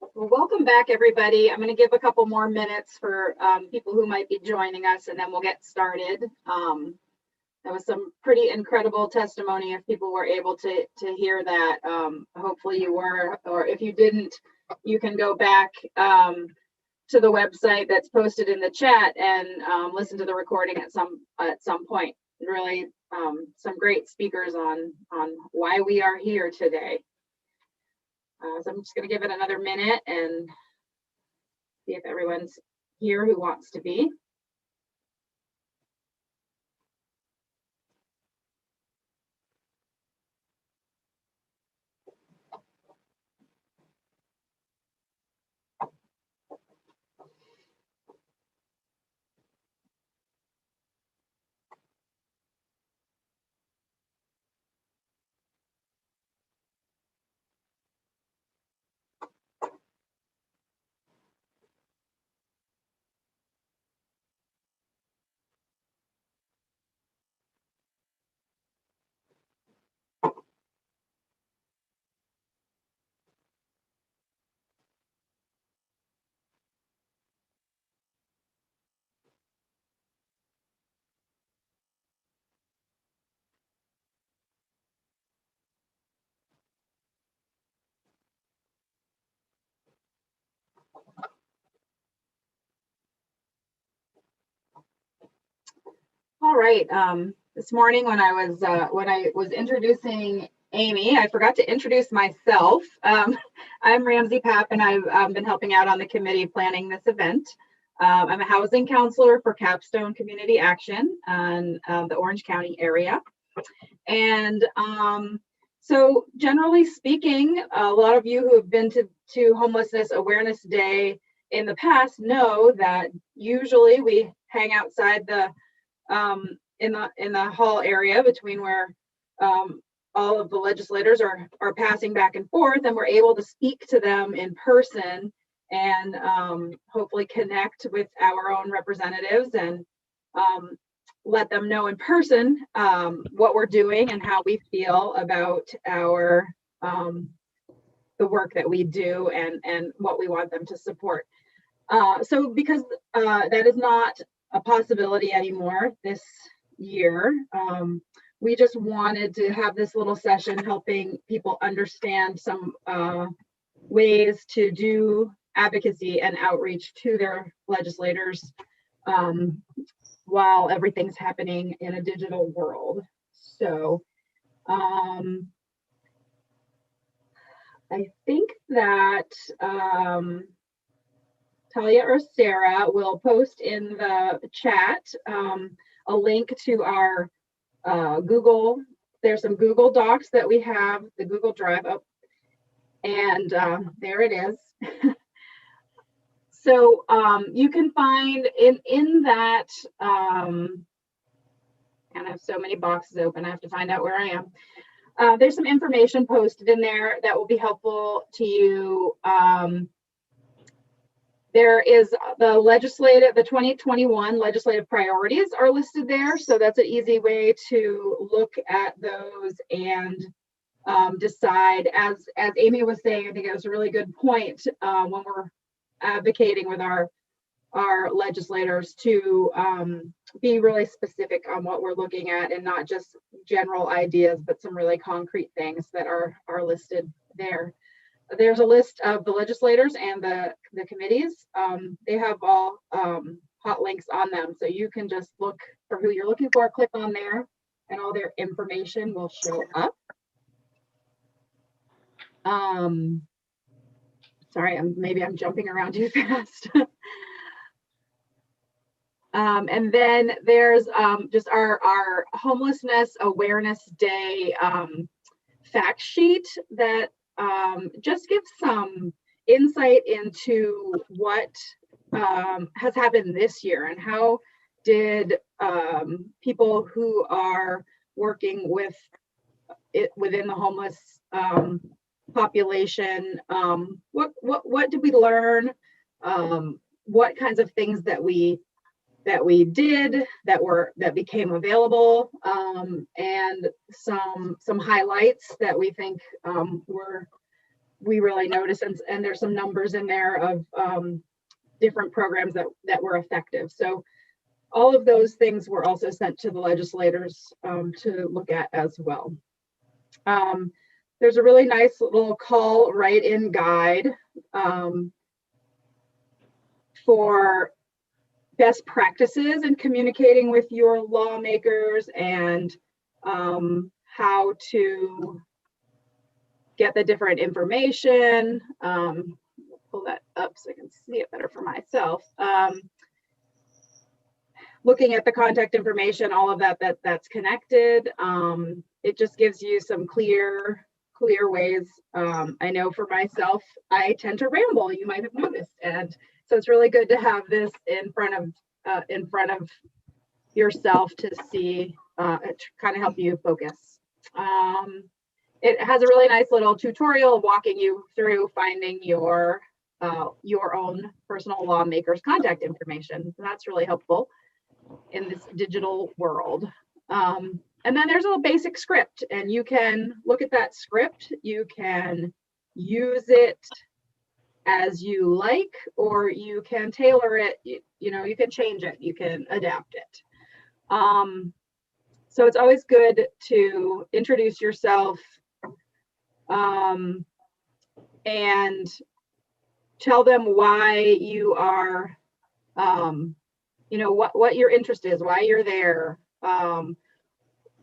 Well, welcome back, everybody. I'm going to give a couple more minutes for people who might be joining us, and then we'll get started. That was some pretty incredible testimony. If people were able to hear that, hopefully you were, or if you didn't, you can go back to the website that's posted in the chat and listen to the recording at some point. Really, some great speakers on why we are here today. So I'm just going to give it another minute and see if everyone's here who wants to be. All right. This morning when I was introducing Amy, I forgot to introduce myself. I'm Ramsey Papp, and I've been helping out on the committee planning this event. I'm a housing counselor for Capstone Community Action in the Orange County area. And so generally speaking, a lot of you who have been to Homelessness Awareness Day in the past know that usually we hang outside the in the hall area between where all of the legislators are passing back and forth, and we're able to speak to them in person and hopefully connect with our own representatives and let them know in person what we're doing and how we feel about our the work that we do and what we want them to support. So because that is not a possibility anymore this year, we just wanted to have this little session helping people understand some ways to do advocacy and outreach to their legislators while everything's happening in a digital world. So I think that Talia or Sarah will post in the chat a link to our Google. There's some Google Docs that we have, the Google Drive up, and there it is. So you can find in that, and I have so many boxes open, I have to find out where I am. There's some information posted in there that will be helpful to you. There is the 2021 legislative priorities are listed there. So that's an easy way to look at those and decide, as Amy was saying, I think it was a really good point when we're advocating with our legislators to be really specific on what we're looking at and not just general ideas, but some really concrete things that are listed there. There's a list of the legislators and the committees. They have all hot links on them. So you can just look for who you're looking for, click on there, and all their information will show up. Sorry, maybe I'm jumping around too fast. And then there's just our Homelessness Awareness Day fact sheet that just gives some insight into what has happened this year and how did people who are working with it within the homeless population, what did we learn? What kinds of things that we did that became available, and some highlights that we think were we really noticed, and there's some numbers in there of different programs that were effective. So all of those things were also sent to the legislators to look at as well. There's a really nice little call write-in guide for best practices in communicating with your lawmakers and how to get the different information. Pull that up so I can see it better for myself. Looking at the contact information, all of that's connected. It just gives you some clear ways. I know for myself, I tend to ramble, you might have noticed. And so it's really good to have this in front of yourself to see, it kind of help you focus. It has a really nice little tutorial walking you through finding your own personal lawmaker's contact information. So that's really helpful in this digital world. And then there's a little basic script, and you can look at that script. You can use it as you like, or you can tailor it. You know, you can change it, you can adapt it. So it's always good to introduce yourself and tell them why you are, you know, what your interest is, why you're there,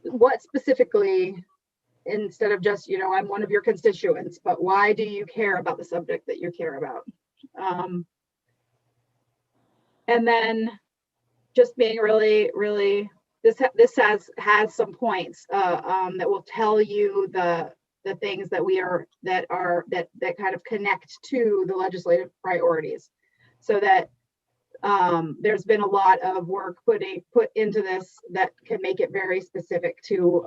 what specifically, instead of just, you know, I'm one of your constituents, but why do you care about the subject that you care about? And then just being really, this has some points that will tell you the things that kind of connect to the legislative priorities, so that there's been a lot of work put into this that can make it very specific to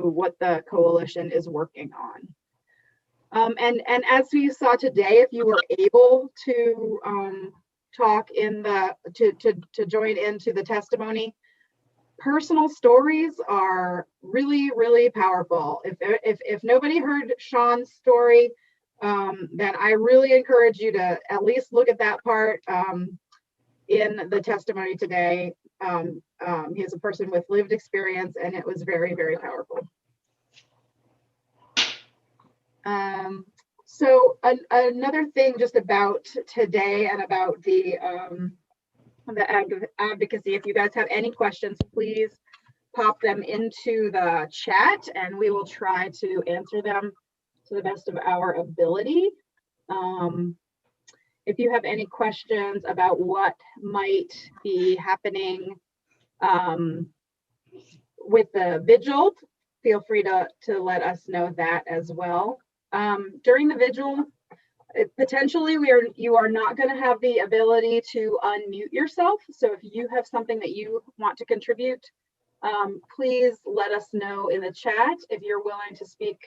what the coalition is working on. And as we saw today, if you were able to talk to join into the testimony, personal stories are really powerful. If nobody heard Sean's story, then I really encourage you to at least look at that part in the testimony today. He's a person with lived experience, and it was very powerful. So another thing just about today and about the advocacy, if you guys have any questions, please pop them into the chat and we will try to answer them to the best of our ability. If you have any questions about what might be happening with the vigil, feel free to let us know that as well. During the vigil, potentially you are not going to have the ability to unmute yourself. So if you have something that you want to contribute, please let us know in the chat if you're willing to speak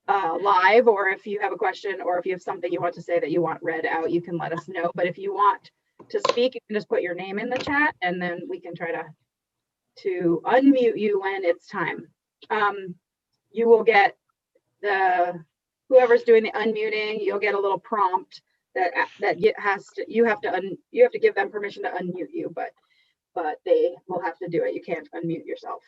live, or if you have a question, or if you have something you want to say that you want read out, you can let us know. But if you want to speak, you can just put your name in the chat, and then we can try to unmute you when it's time. You will get whoever's doing the unmuting, you'll get a little prompt that you have to give them permission to unmute you, but they will have to do it. You can't unmute yourself.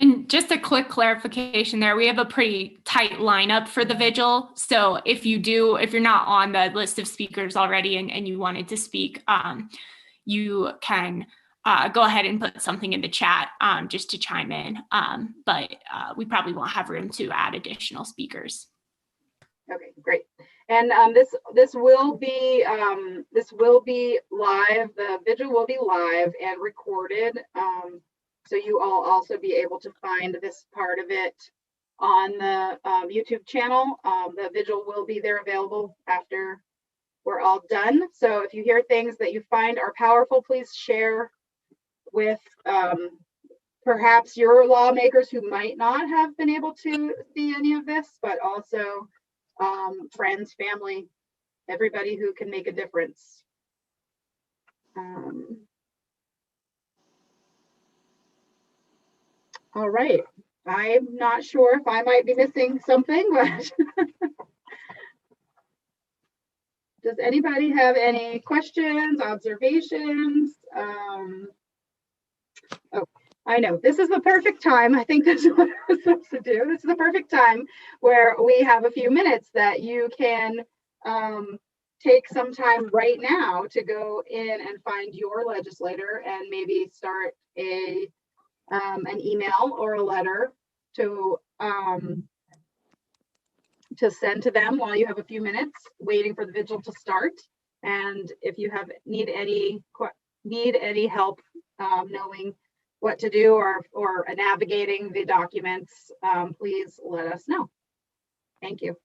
And just a quick clarification there, we have a pretty tight lineup for the vigil. So if you're not on the list of speakers already and you wanted to speak, you can go ahead and put something in the chat just to chime in. But we probably won't have room to add additional speakers. Okay, great. And this will be live. The vigil will be live and recorded. So you all also be able to find this part of it on the YouTube channel. The vigil will be there available after we're all done. So if you hear things that you find are powerful, please share with perhaps your lawmakers who might not have been able to see any of this, but also friends, family, everybody who can make a difference. All right. I'm not sure if I might be missing something, but does anybody have any questions, observations? Oh, I know this is the perfect time. I think that's what I was supposed to do. This is the perfect time where we have a few minutes that you can take some time right now to go in and find your legislator and maybe start an email or a letter to send to them while you have a few minutes waiting for the vigil to start. And if you need any help knowing what to do or navigating the documents, please let us know. Thank you.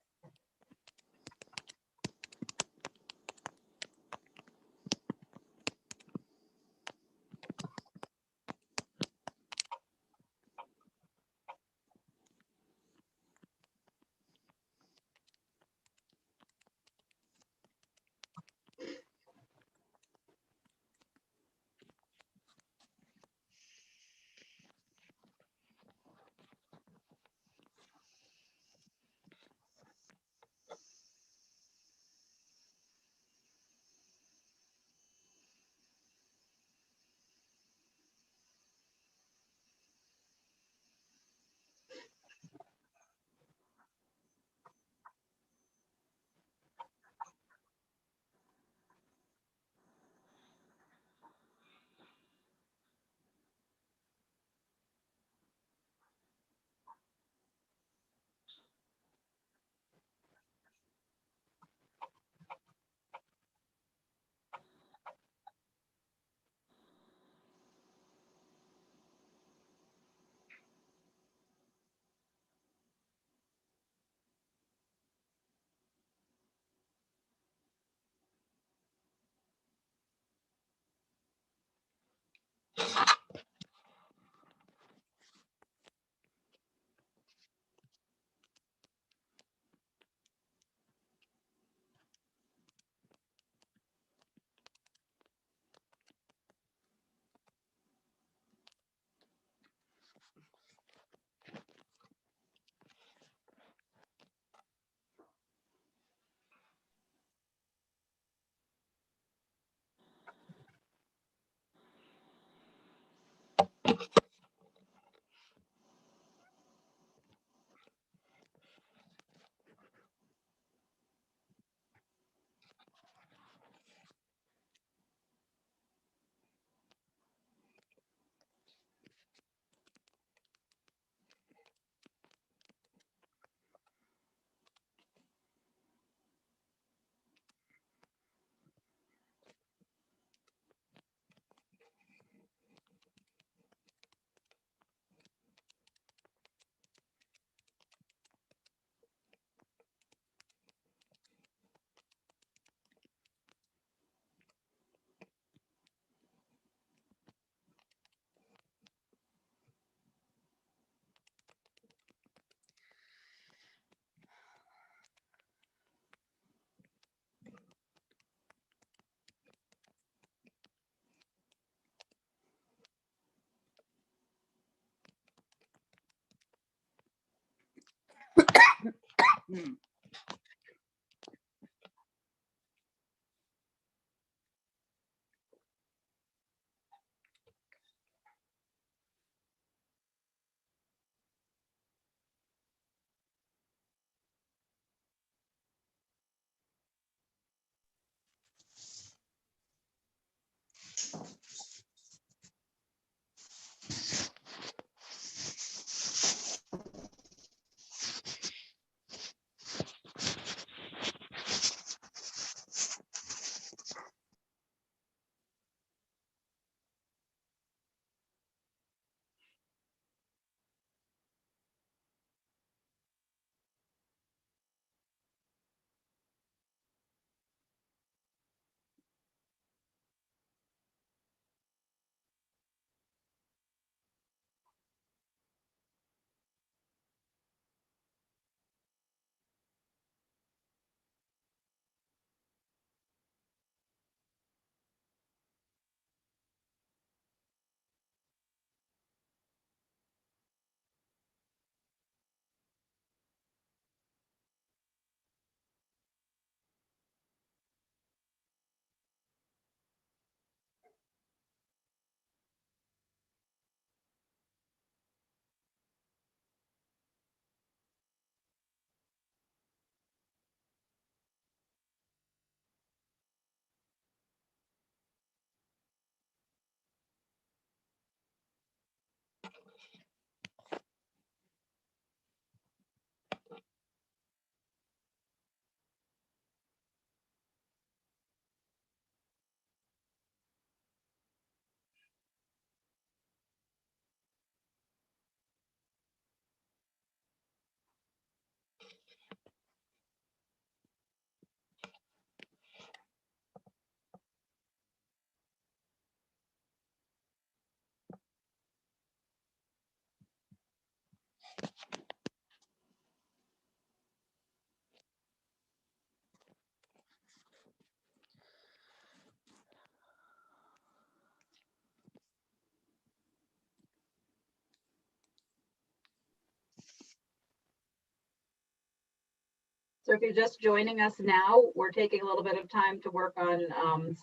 So if you're just joining us now, we're taking a little bit of time to work on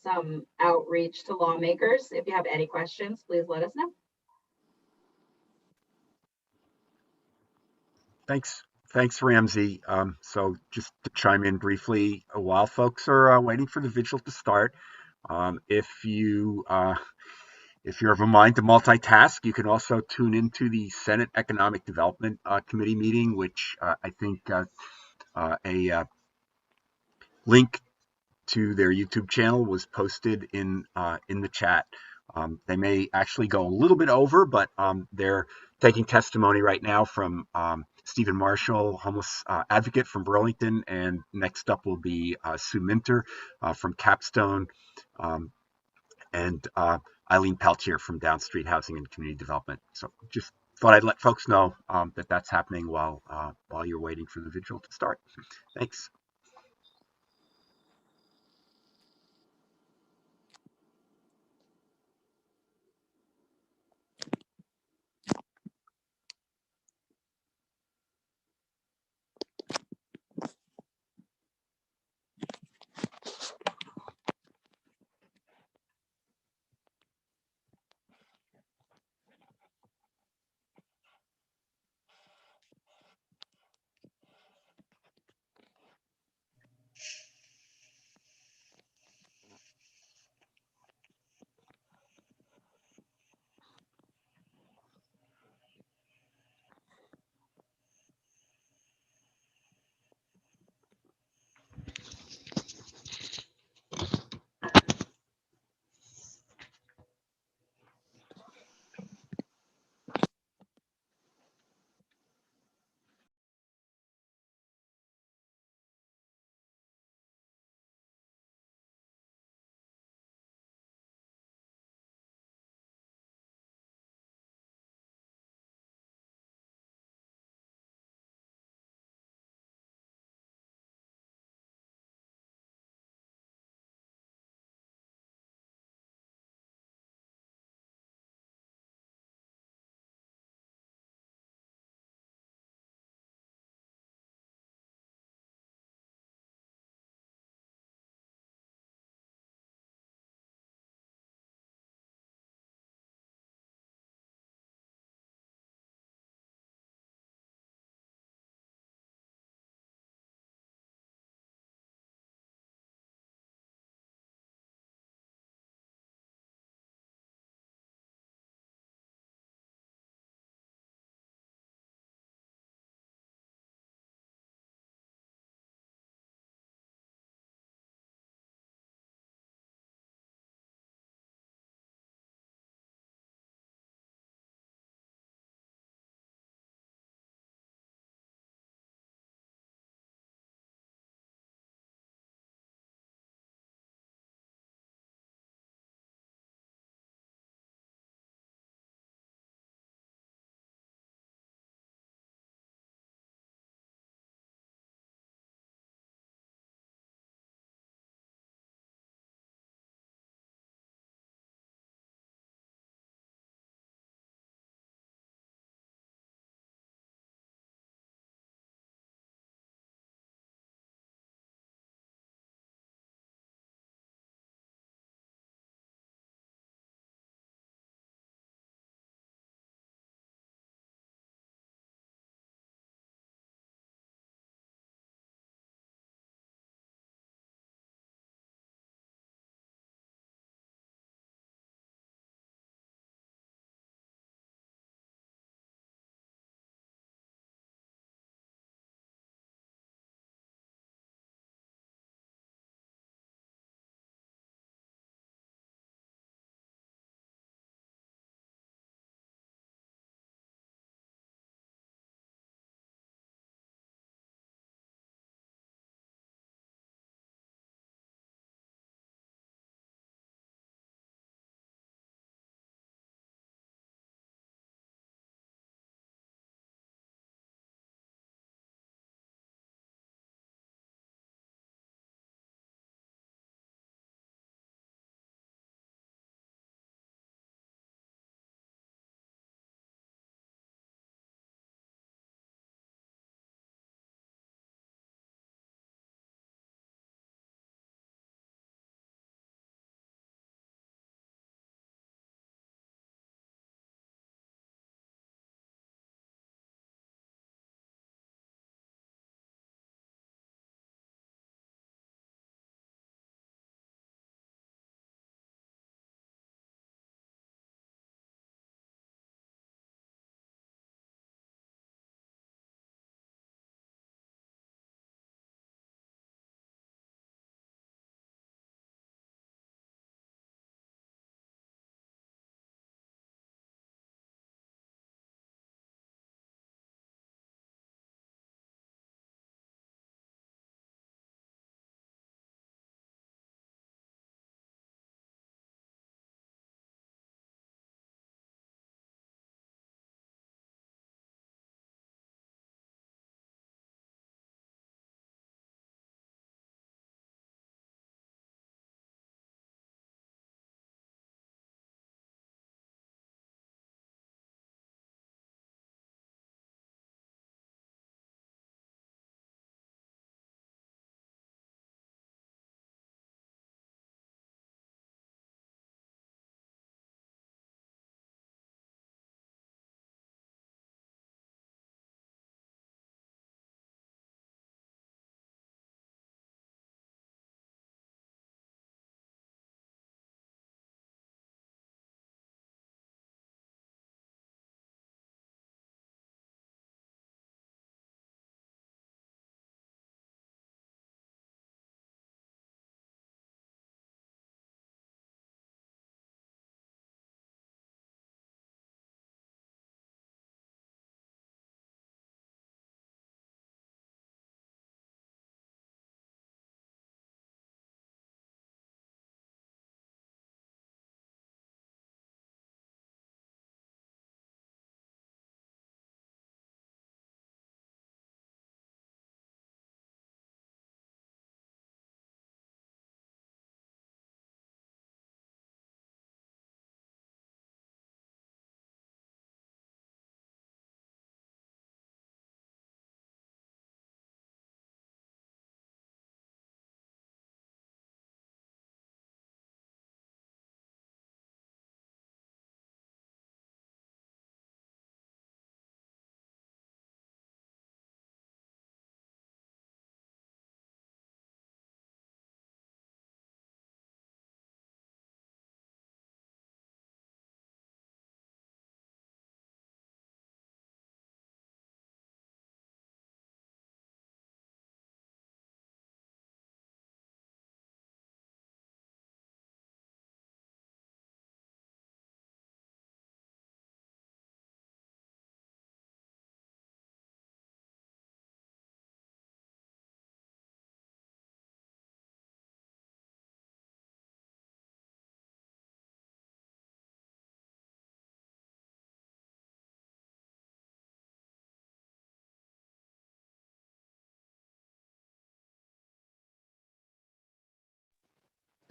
some outreach to lawmakers. If you have any questions, please let us know. Thanks, Ramsey. So just to chime in briefly, while folks are waiting for the vigil to start, if you're of a mind to multitask, you can also tune into the Senate Economic Development Committee meeting, which I think a link to their YouTube channel was posted in the chat. They may actually go a little bit over, but they're taking testimony right now from Stephen Marshall, homeless advocate from Burlington, and next up will be Sue Minter from Capstone, and Eileen Peltier from Down Street Housing and Community Development. So just thought I'd let folks know that that's happening while you're waiting for the vigil to start. Thanks.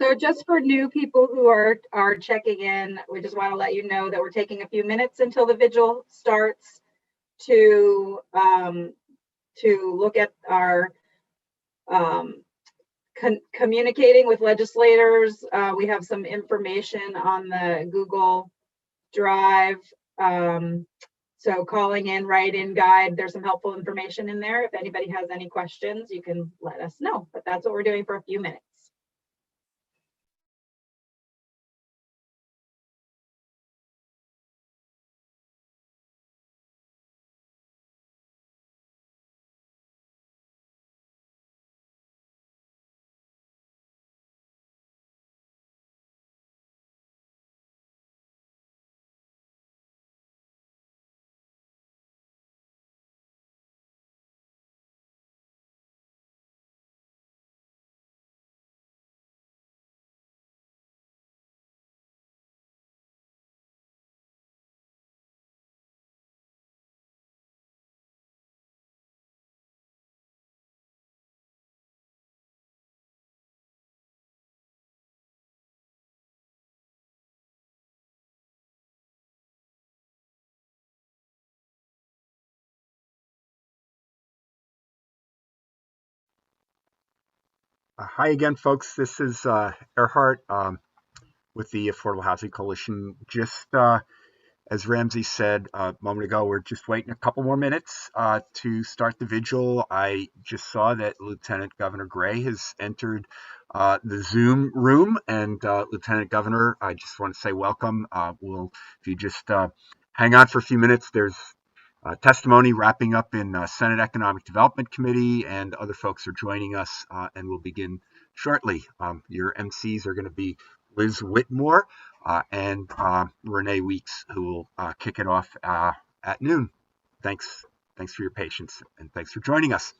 So just for new people who are checking in, we just want to let you know that we're taking a few minutes until the vigil starts to look at our communicating with legislators. We have some information on the Google Drive. So calling in, write-in guide, there's some helpful information in there. If anybody has any questions, you can let us know. But that's what we're doing for a few minutes. Hi again, folks. This is Earhart with the Affordable Housing Coalition. Just as Ramsey said a moment ago, we're just waiting a couple more minutes to start the vigil. I just saw that Lieutenant Governor Gray has entered the Zoom room. And Lieutenant Governor, I just want to say welcome. If you just hang on for a few minutes, there's testimony wrapping up in Senate Economic Development Committee, and other folks are joining us, and we'll begin shortly. Your MCs are going to be Liz Whitmore and Renee Weeks, who will kick it off at noon. Thanks for your patience, and thanks for joining us.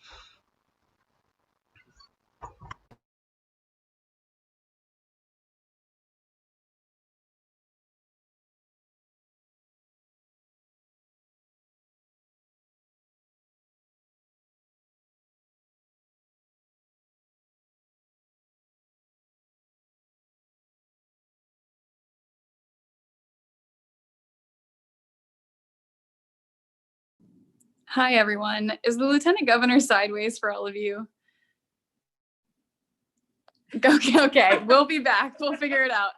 Hi, everyone. Is the Lieutenant Governor sideways for all of you? Okay, we'll be back. We'll figure it out.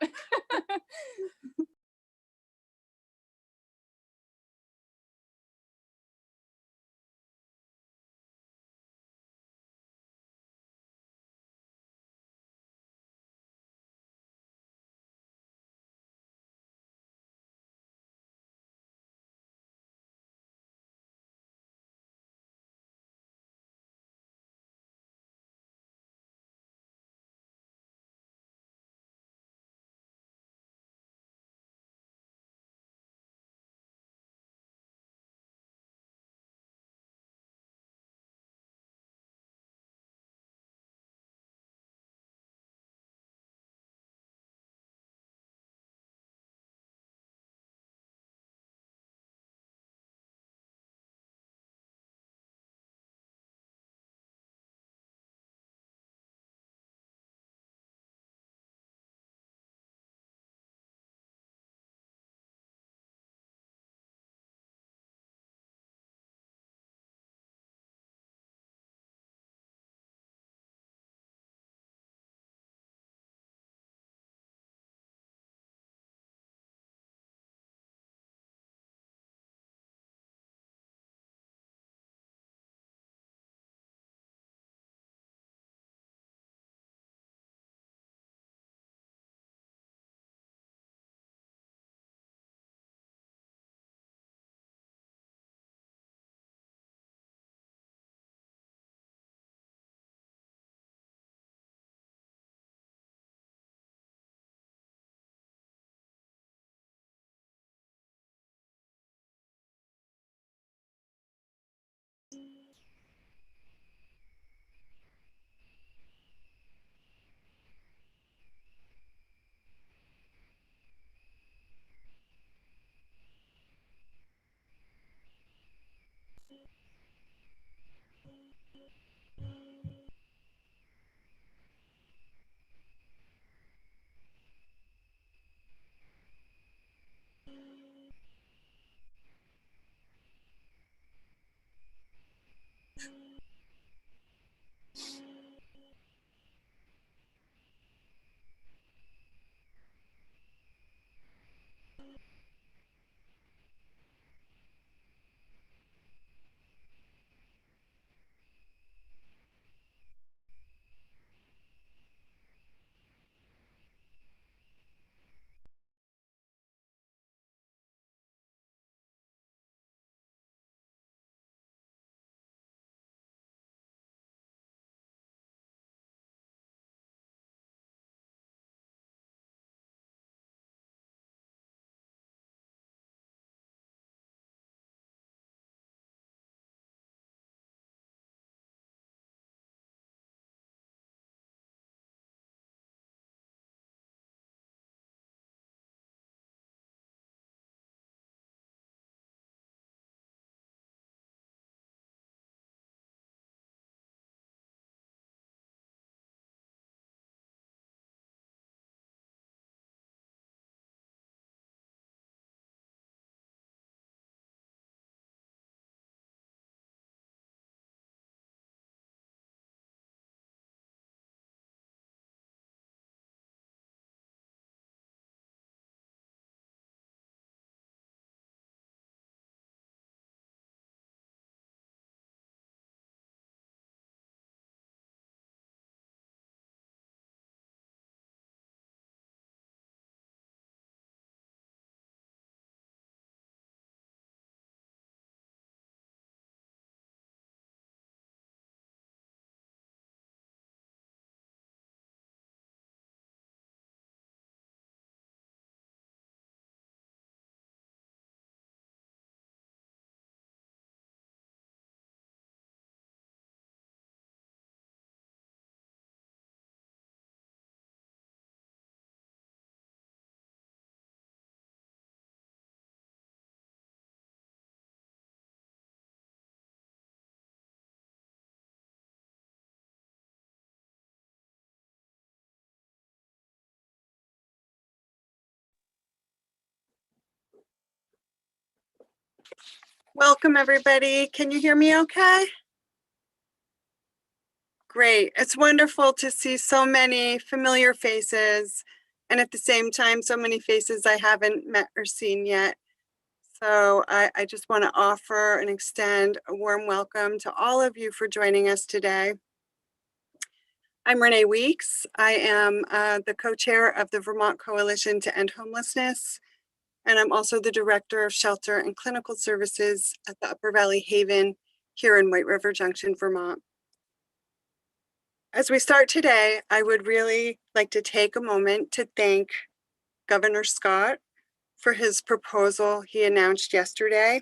Welcome, everybody. Can you hear me okay? Great. It's wonderful to see so many familiar faces and at the same time, so many faces I haven't met or seen yet. So I just want to offer and extend a warm welcome to all of you for joining us today. I'm Renee Weeks. I am the co-chair of the Vermont Coalition to End Homelessness, and I'm also the director of shelter and clinical services at the Upper Valley Haven here in White River Junction, Vermont. As we start today, I would really like to take a moment to thank Governor Scott for his proposal he announced yesterday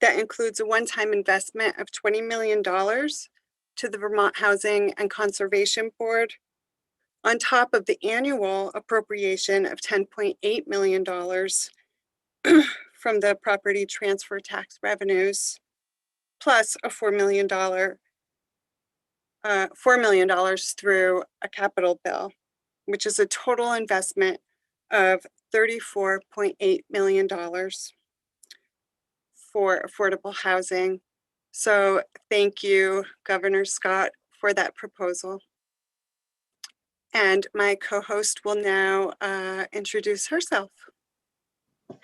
that includes a one-time investment of $20 million to the Vermont Housing and Conservation Board, on top of the annual appropriation of $10.8 million from the property transfer tax revenues, plus a $4 million through a capital bill, which is a total investment of $34.8 million for affordable housing. So thank you, Governor Scott, for that proposal. And my co-host will now introduce herself.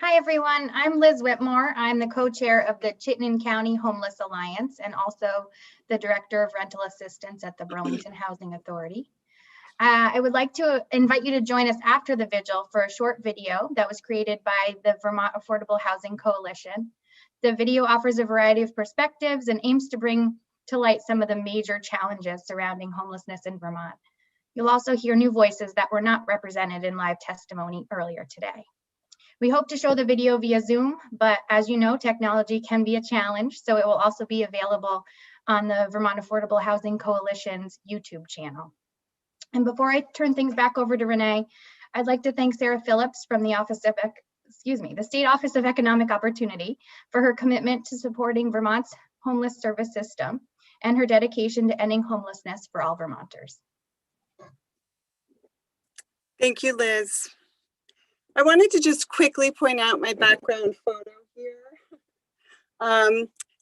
Hi, everyone. I'm Liz Whitmore. I'm the co-chair of the Chittenden County Homeless Alliance and also the director of rental assistance at the Burlington Housing Authority. I would like to invite you to join us after the vigil for a short video that was created by the Vermont Affordable Housing Coalition. The video offers a variety of perspectives and aims to bring to light some of the major challenges surrounding homelessness in Vermont. You'll also hear new voices that were not represented in live testimony earlier today. We hope to show the video via Zoom, but as you know, technology can be a challenge, so it will also be available on the Vermont Affordable Housing Coalition's YouTube channel. And before I turn things back over to Renee, I'd like to thank Sarah Phillips from the the State Office of Economic Opportunity for her commitment to supporting Vermont's homeless service system and her dedication to ending homelessness for all Vermonters. Thank you, Liz. I wanted to just quickly point out my background photo here.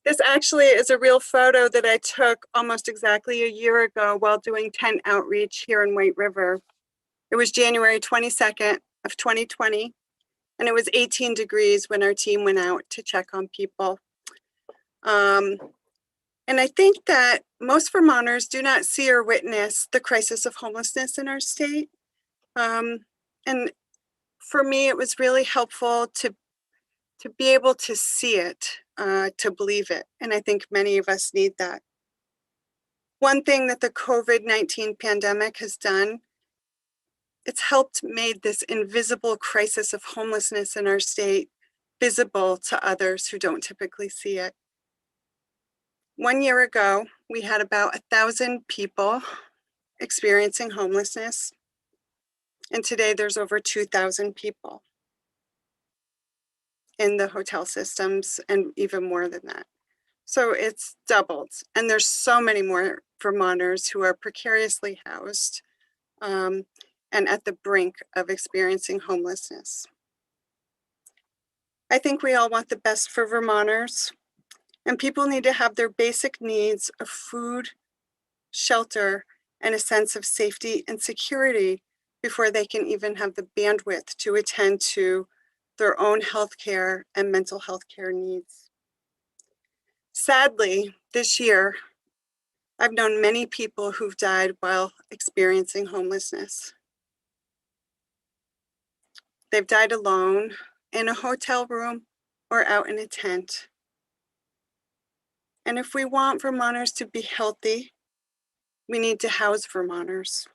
This actually is a real photo that I took almost exactly a year ago while doing tent outreach here in White River. It was January 22nd of 2020, and it was 18 degrees when our team went out to check on people. And I think that most Vermonters do not see or witness the crisis of homelessness in our state. And for me, it was really helpful to be able to see it, to believe it. And I think many of us need that. One thing that the COVID-19 pandemic has done, it's helped made this invisible crisis of homelessness in our state visible to others who don't typically see it. 1 year ago, we had about 1,000 people experiencing homelessness. And today there's over 2,000 people in the hotel systems and even more than that. So it's doubled. And there's so many more Vermonters who are precariously housed and at the brink of experiencing homelessness. I think we all want the best for Vermonters, and people need to have their basic needs of food, shelter, and a sense of safety and security before they can even have the bandwidth to attend to their own healthcare and mental health care needs. Sadly, this year, I've known many people who've died while experiencing homelessness. They've died alone, in a hotel room, or out in a tent. And if we want Vermonters to be healthy, we need to house Vermonters.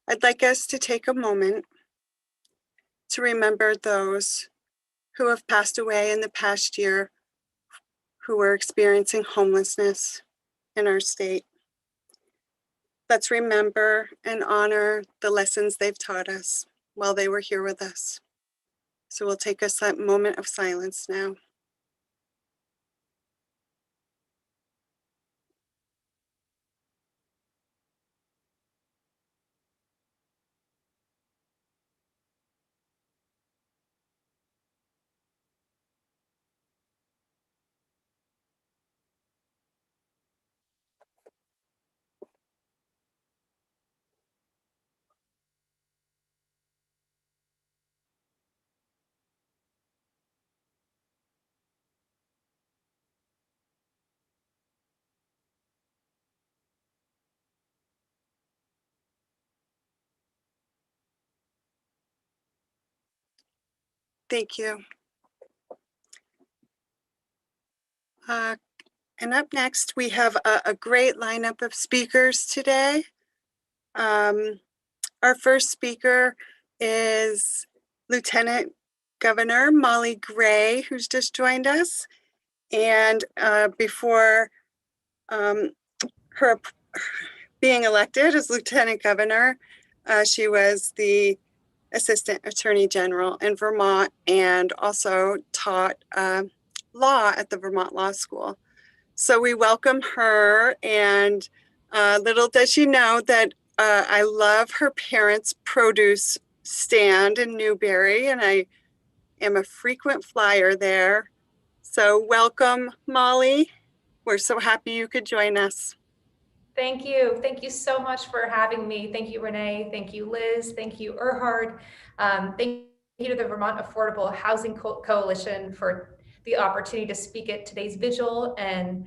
I'd like us to take a moment to remember those who have passed away in the past year who were experiencing homelessness in our state. Let's remember and honor the lessons they've taught us while they were here with us. So we'll take a moment of silence now. Thank you. And up next, we have a great lineup of speakers today. Our first speaker is Lieutenant Governor Molly Gray, who's just joined us. And before her being elected as Lieutenant Governor, she was the Assistant Attorney General in Vermont and also taught law at the Vermont Law School. So we welcome her, and little does she know that I love her parents' produce stand in Newberry, and I am a frequent flyer there. So welcome, Molly. We're so happy you could join us. Thank you. Thank you so much for having me. Thank you, Renee. Thank you, Liz. Thank you, Erhard. Thank you to the Vermont Affordable Housing Coalition for the opportunity to speak at today's Vigil and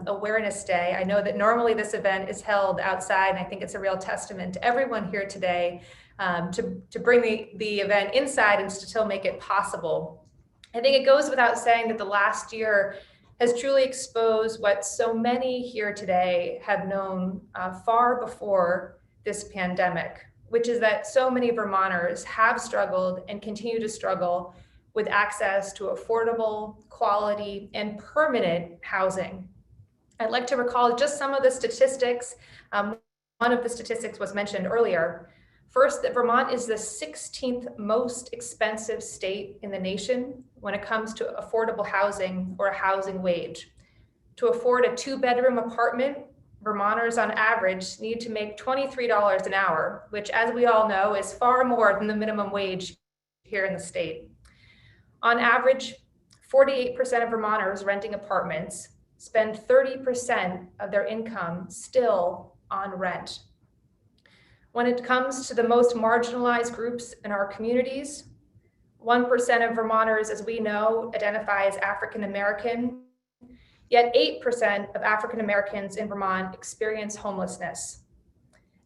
Awareness Day. I know that normally this event is held outside, and I think it's a real testament to everyone here today to bring the event inside and to still make it possible. I think it goes without saying that the last year has truly exposed what so many here today have known far before this pandemic, which is that so many Vermonters have struggled and continue to struggle with access to affordable, quality, and permanent housing. I'd like to recall just some of the statistics. One of the statistics was mentioned earlier. First, that Vermont is the 16th most expensive state in the nation when it comes to affordable housing or a housing wage. To afford a 2-bedroom apartment, Vermonters on average need to make $23 an hour, which, as we all know, is far more than the minimum wage here in the state. On average, 48% of Vermonters renting apartments spend 30% of their income still on rent. When it comes to the most marginalized groups in our communities, 1% of Vermonters, as we know, identify as African American, yet 8% of African Americans in Vermont experience homelessness.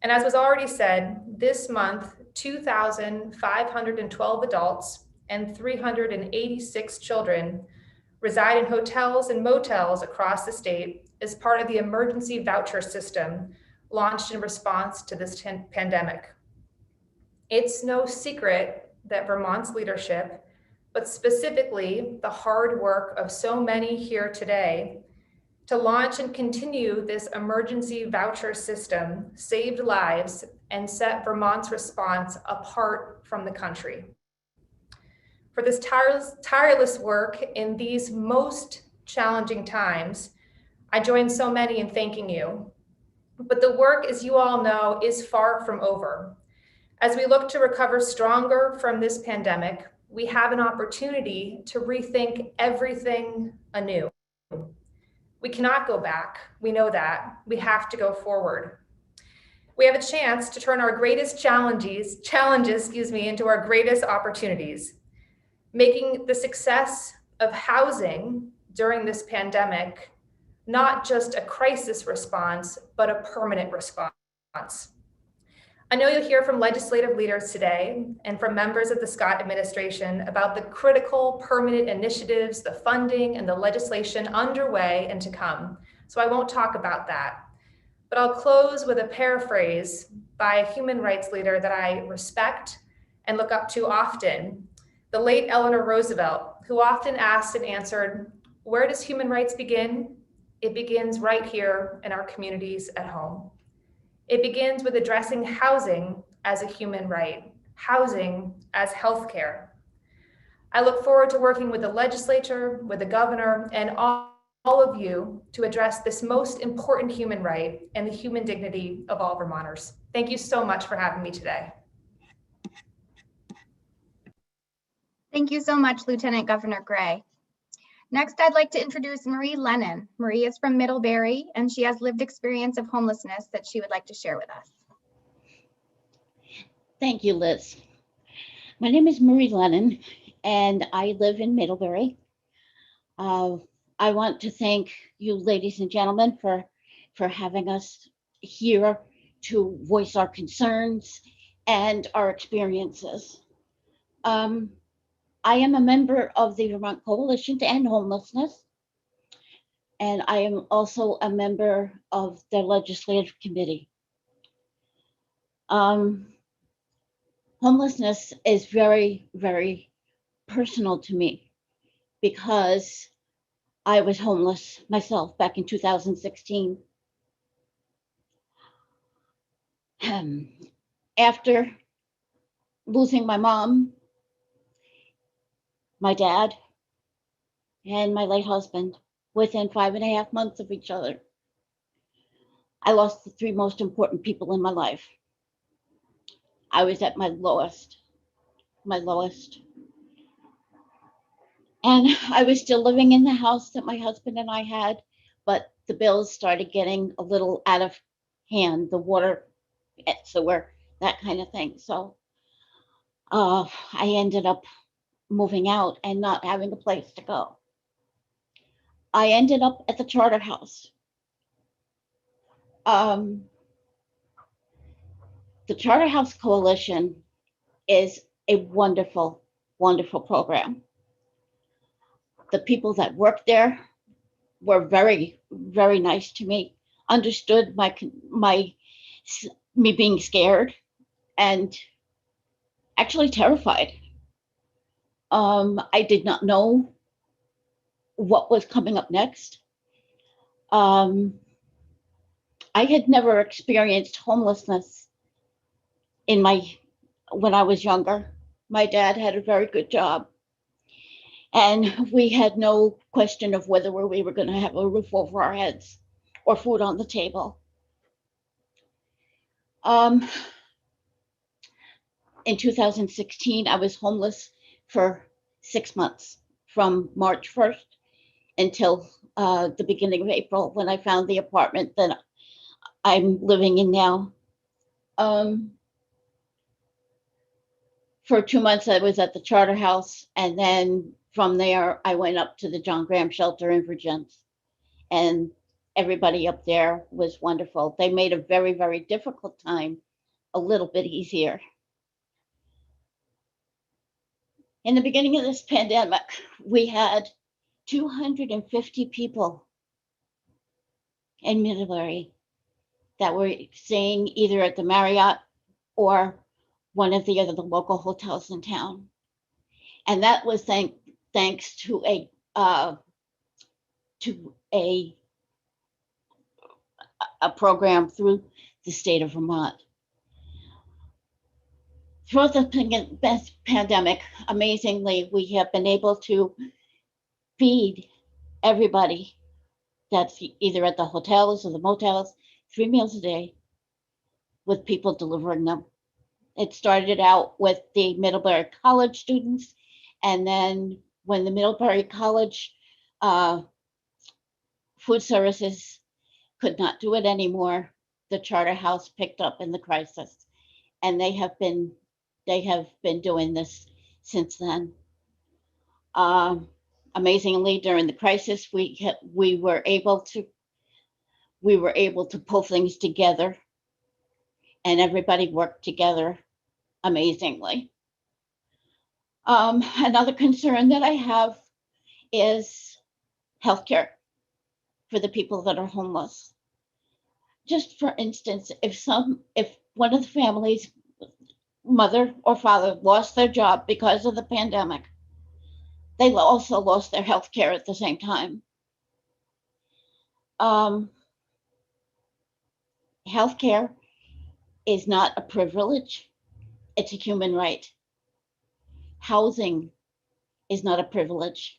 And as was already said, this month, 2,512 adults and 386 children reside in hotels and motels across the state as part of the emergency voucher system launched in response to this pandemic. It's no secret that Vermont's leadership, but specifically the hard work of so many here today, to launch and continue this emergency voucher system saved lives and set Vermont's response apart from the country. For this tireless work in these most challenging times, I join so many in thanking you. But the work, as you all know, is far from over. As we look to recover stronger from this pandemic, we have an opportunity to rethink everything anew. We cannot go back. We know that. We have to go forward. We have a chance to turn our greatest challenges, into our greatest opportunities, making the success of housing during this pandemic not just a crisis response, but a permanent response. I know you'll hear from legislative leaders today and from members of the Scott administration about the critical permanent initiatives, the funding, and the legislation underway and to come. So I won't talk about that. But I'll close with a paraphrase by a human rights leader that I respect and look up to often, the late Eleanor Roosevelt, who often asked and answered, "Where does human rights begin? It begins right here in our communities at home. It begins with addressing housing as a human right, housing as healthcare." I look forward to working with the legislature, with the governor, and all of you to address this most important human right and the human dignity of all Vermonters. Thank you so much for having me today. Thank you so much, Lieutenant Governor Gray. Next, I'd like to introduce Marie Lennon. Marie is from Middlebury, and she has lived experience of homelessness that she would like to share with us. Thank you, Liz. My name is Marie Lennon, and I live in Middlebury. I want to thank you, ladies and gentlemen, for having us here to voice our concerns and our experiences. I am a member of the Vermont Coalition to End Homelessness, and I am also a member of the Legislative Committee. Homelessness is very, very personal to me because I was homeless myself back in 2016. After losing my mom, my dad, and my late husband within 5.5 months of each other, I lost the three most important people in my life. I was at my lowest. And I was still living in the house that my husband and I had, but the bills started getting a little out of hand, the water, sewer, that kind of thing. So I ended up moving out and not having a place to go. I ended up at the Charter House. The Charter House Coalition is a wonderful, wonderful program. The people that work there were very, very nice to me, understood me being scared and actually terrified. I did not know what was coming up next. I had never experienced homelessness when I was younger. My dad had a very good job, and we had no question of whether we were going to have a roof over our heads or food on the table. In 2016, I was homeless for 6 months, from March 1st until the beginning of April, when I found the apartment that I'm living in now. For 2 months, I was at the Charter House, and then from there, I went up to the John Graham Shelter in Virginia, and everybody up there was wonderful. They made a very, very difficult time a little bit easier. In the beginning of this pandemic, we had 250 people in Middlebury that were staying either at the Marriott or one of the local hotels in town. And that was thanks to a program through the state of Vermont. Throughout the pandemic, amazingly, we have been able to feed everybody that's either at the hotels or the motels 3 meals a day, with people delivering them. It started out with the Middlebury College students, and then when the Middlebury College food services could not do it anymore, the Charter House picked up in the crisis, and they have been doing this since then. Amazingly, during the crisis, we were able to pull things together, and everybody worked together amazingly. Another concern that I have is healthcare for the people that are homeless. Just for instance, if one of the families, mother or father, lost their job because of the pandemic, they also lost their health care at the same time. Health care is not a privilege, it's a human right. Housing is not a privilege,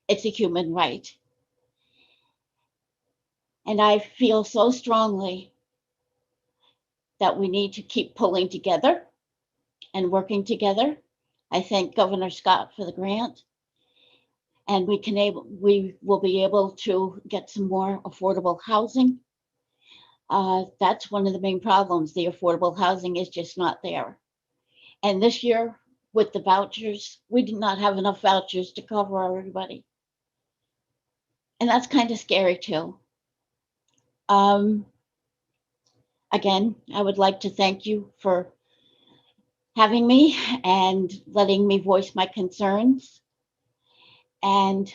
it's a human right. And I feel so strongly that we need to keep pulling together and working together. I thank Governor Scott for the grant, and we will be able to get some more affordable housing. That's one of the main problems. The affordable housing is just not there. And this year, with the vouchers, we did not have enough vouchers to cover everybody. And that's kind of scary too. Again, I would like to thank you for having me and letting me voice my concerns. And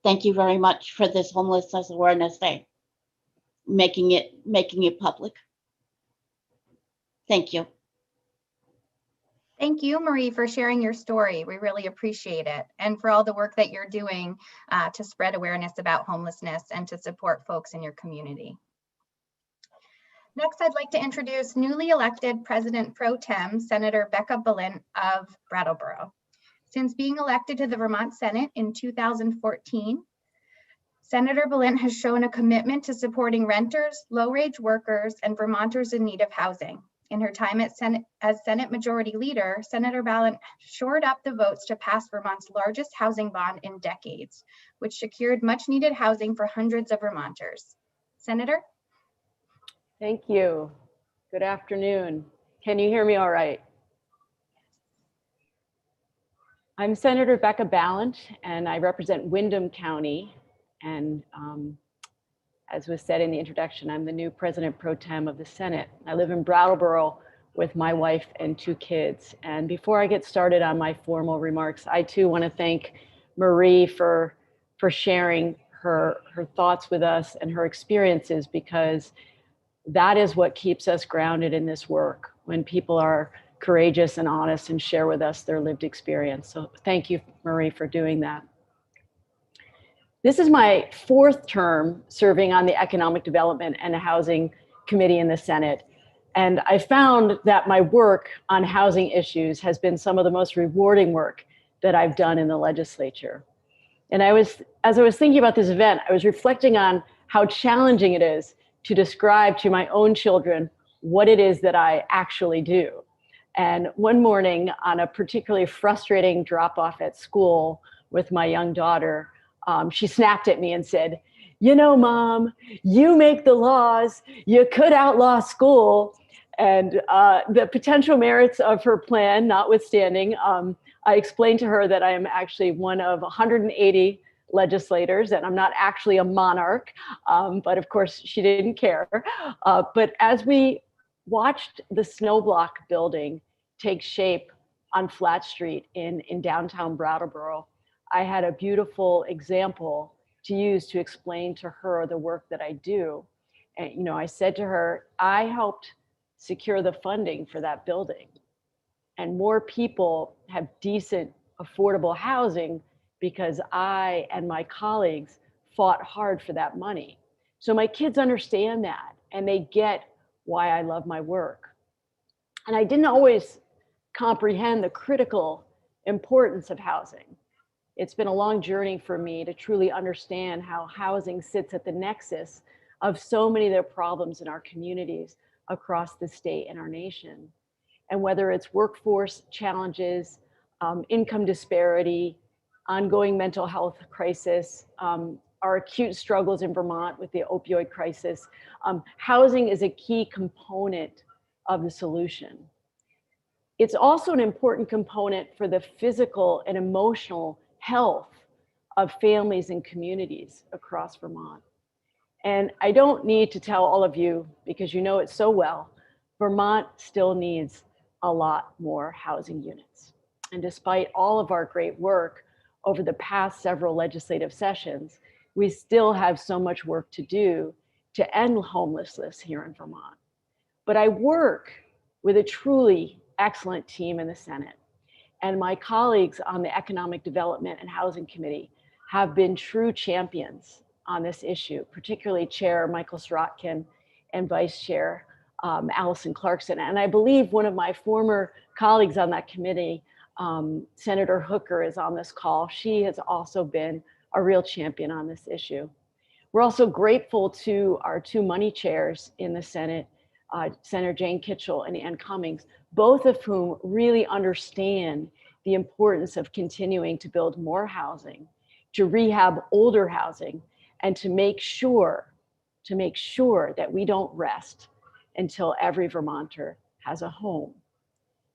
thank you very much for this Homelessness Awareness Day, making it public. Thank you. Thank you, Marie, for sharing your story. We really appreciate it. And for all the work that you're doing to spread awareness about homelessness and to support folks in your community. Next, I'd like to introduce newly elected President Pro Tem, Senator Becca Balint of Brattleboro. Since being elected to the Vermont Senate in 2014, Senator Balint has shown a commitment to supporting renters, low-wage workers, and Vermonters in need of housing. In her time as Senate Majority Leader, Senator Balint shored up the votes to pass Vermont's largest housing bond in decades, which secured much-needed housing for hundreds of Vermonters. Senator? Thank you. Good afternoon. Can you hear me all right? I'm Senator Becca Balint, and I represent Windham County. And as was said in the introduction, I'm the new President Pro Tem of the Senate. I live in Brattleboro with my wife and 2 kids. And before I get started on my formal remarks, I too want to thank Marie for sharing her thoughts with us and her experiences, because that is what keeps us grounded in this work, when people are courageous and honest and share with us their lived experience. So thank you, Marie, for doing that. This is my 4th term serving on the Economic Development and Housing Committee in the Senate. And I found that my work on housing issues has been some of the most rewarding work that I've done in the legislature. And as I was thinking about this event, I was reflecting on how challenging it is to describe to my own children what it is that I actually do. And one morning, on a particularly frustrating drop-off at school with my young daughter, she snapped at me and said, "You know, Mom, you make the laws, you could outlaw school." And the potential merits of her plan notwithstanding, I explained to her that I am actually one of 180 legislators, and I'm not actually a monarch, but of course she didn't care. But as we watched the snow block building take shape on Flat Street in downtown Brattleboro, I had a beautiful example to use to explain to her the work that I do. And I said to her, I helped secure the funding for that building, and more people have decent, affordable housing because I and my colleagues fought hard for that money. So my kids understand that, and they get why I love my work. And I didn't always comprehend the critical importance of housing. It's been a long journey for me to truly understand how housing sits at the nexus of so many of the problems in our communities across the state and our nation. And whether it's workforce challenges, income disparity, ongoing mental health crisis, our acute struggles in Vermont with the opioid crisis, housing is a key component of the solution. It's also an important component for the physical and emotional health of families and communities across Vermont. And I don't need to tell all of you, because you know it so well, Vermont still needs a lot more housing units. And despite all of our great work over the past several legislative sessions, we still have so much work to do to end homelessness here in Vermont. But I work with a truly excellent team in the Senate. And my colleagues on the Economic Development and Housing Committee have been true champions on this issue, particularly Chair Michael Srotkin and Vice Chair Allison Clarkson. And I believe one of my former colleagues on that committee, Senator Hooker, is on this call. She has also been a real champion on this issue. We're also grateful to our 2 money chairs in the Senate, Senator Jane Kitchell and Ann Cummings, both of whom really understand the importance of continuing to build more housing, to rehab older housing, and to make sure that we don't rest until every Vermonter has a home.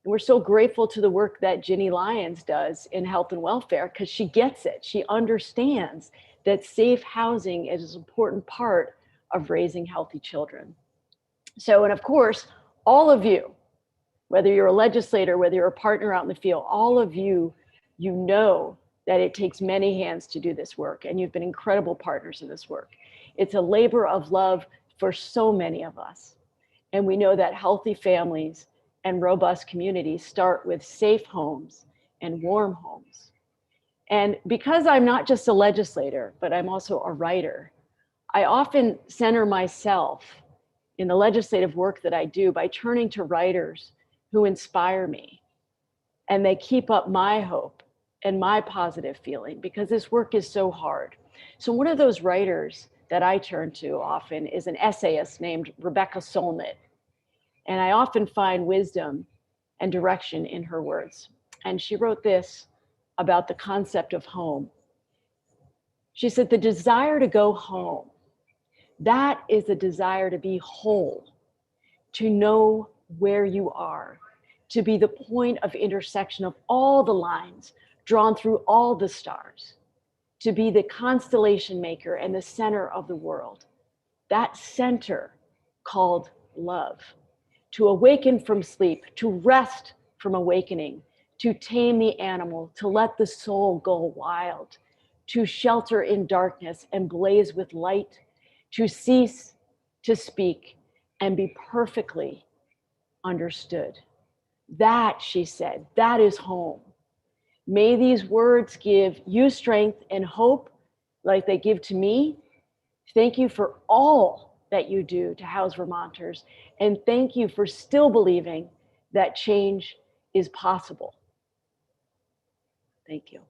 And we're so grateful to the work that Ginny Lyons does in health and welfare, because she gets it. She understands that safe housing is an important part of raising healthy children. So, and of course, all of you, Whether you're a legislator, whether you're a partner out in the field, all of you, you know that it takes many hands to do this work, and you've been incredible partners in this work. It's a labor of love for so many of us. And we know that healthy families and robust communities start with safe homes and warm homes. And because I'm not just a legislator, but I'm also a writer, I often center myself in the legislative work that I do by turning to writers who inspire me. And they keep up my hope and my positive feeling, because this work is so hard. So one of those writers that I turn to often is an essayist named Rebecca Solnit. And I often find wisdom and direction in her words. And she wrote this about the concept of home. She said, the desire to go home, that is a desire to be whole, to know where you are, to be the point of intersection of all the lines drawn through all the stars, to be the constellation maker and the center of the world. That center called love. To awaken from sleep, to rest from awakening, to tame the animal, to let the soul go wild, to shelter in darkness and blaze with light, to cease to speak and be perfectly understood. That, she said, that is home. May these words give you strength and hope like they give to me. Thank you for all that you do to house Vermonters. And thank you for still believing that change is possible. Thank you.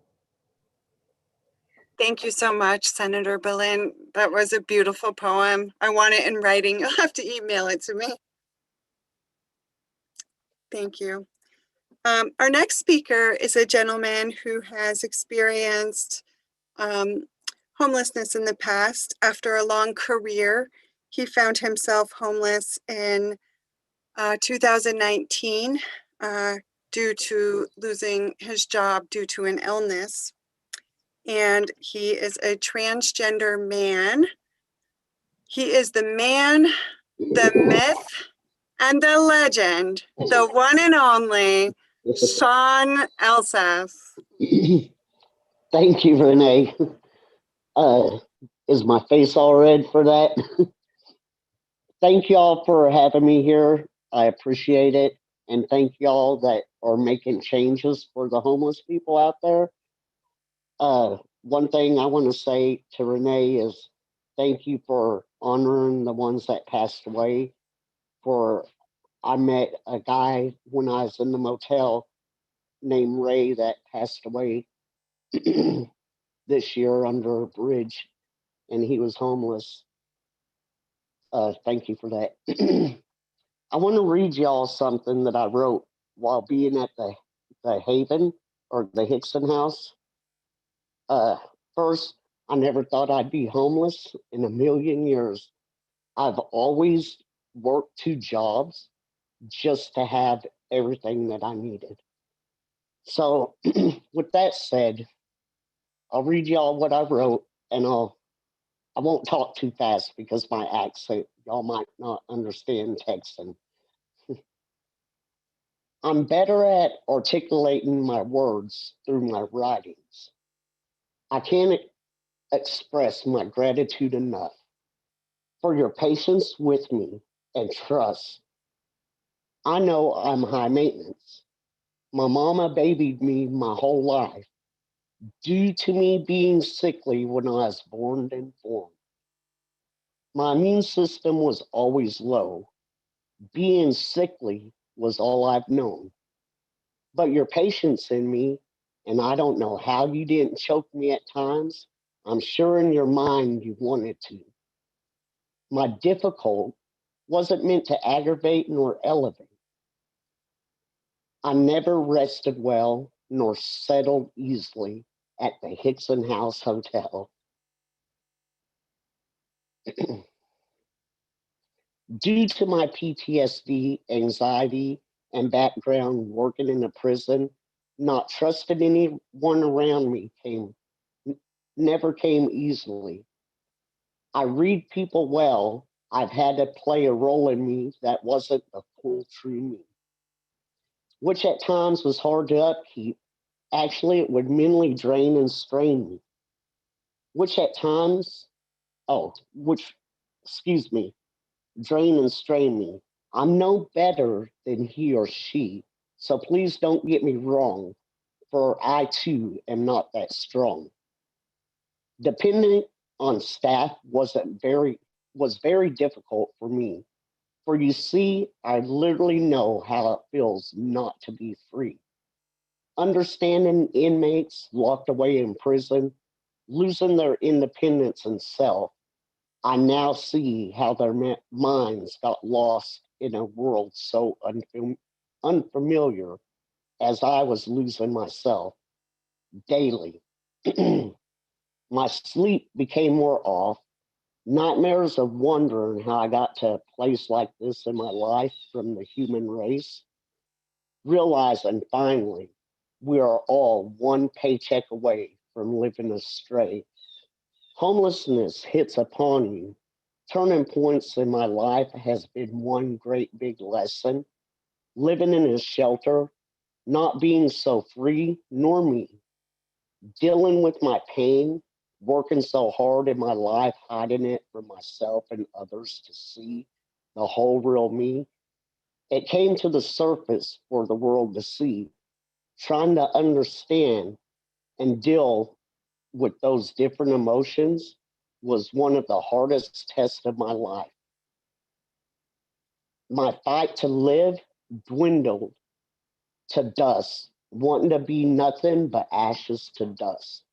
Thank you so much, Senator Berlin. That was a beautiful poem. I want it in writing. You'll have to email it to me. Thank you. Our next speaker is a gentleman who has experienced homelessness in the past. After a long career, he found himself homeless in 2019 due to losing his job due to an illness. And he is a transgender man. He is the man, the myth, and the legend, the one and only Sean Elseth. Thank you, Renee. Is my face all red for that? Thank y'all for having me here. I appreciate it. And thank y'all that are making changes for the homeless people out there. One thing I want to say to Renee is thank you for honoring the ones that passed away. I met a guy when I was in the motel named Ray that passed away this year under a bridge, and he was homeless. Thank you for that. I want to read y'all something that I wrote while being at the Haven or the Hickson House. First, I never thought I'd be homeless in a million years. I've always worked 2 jobs just to have everything that I needed. So with that said, I'll read y'all what I wrote, and I won't talk too fast because my accent, y'all might not understand texting. I'm better at articulating my words through my writings. I can't express my gratitude enough for your patience with me and trust. I know I'm high maintenance. My mama babied me my whole life due to me being sickly when I was born and formed. My immune system was always low. Being sickly was all I've known. But your patience in me, and I don't know how you didn't choke me at times. I'm sure in your mind you wanted to. My difficult wasn't meant to aggravate nor elevate. I never rested well nor settled easily at the Hickson House Hotel. Due to my PTSD, anxiety, and background working in a prison, not trusting anyone around me never came easily. I read people well. I've had to play a role in me that wasn't the full true me. which at times was hard to upkeep. Actually, it would mentally drain and strain me, which at times, drain and strain me. I'm no better than he or she, so please don't get me wrong, for I too am not that strong. Depending on staff was very difficult for me, for you see, I literally know how it feels not to be free. Understanding inmates locked away in prison, losing their independence and self, I now see how their minds got lost in a world so unfamiliar as I was losing myself daily. My sleep became more off, nightmares of wondering how I got to a place like this in my life from the human race, realizing finally we are all one paycheck away from living astray. Homelessness hits upon you. Turning points in my life has been one great big lesson. Living in a shelter, not being so free nor me. Dealing with my pain, working so hard in my life, hiding it from myself and others to see the whole real me. It came to the surface for the world to see. Trying to understand and deal with those different emotions was one of the hardest tests of my life. My fight to live dwindled to dust, wanting to be nothing but ashes to dust.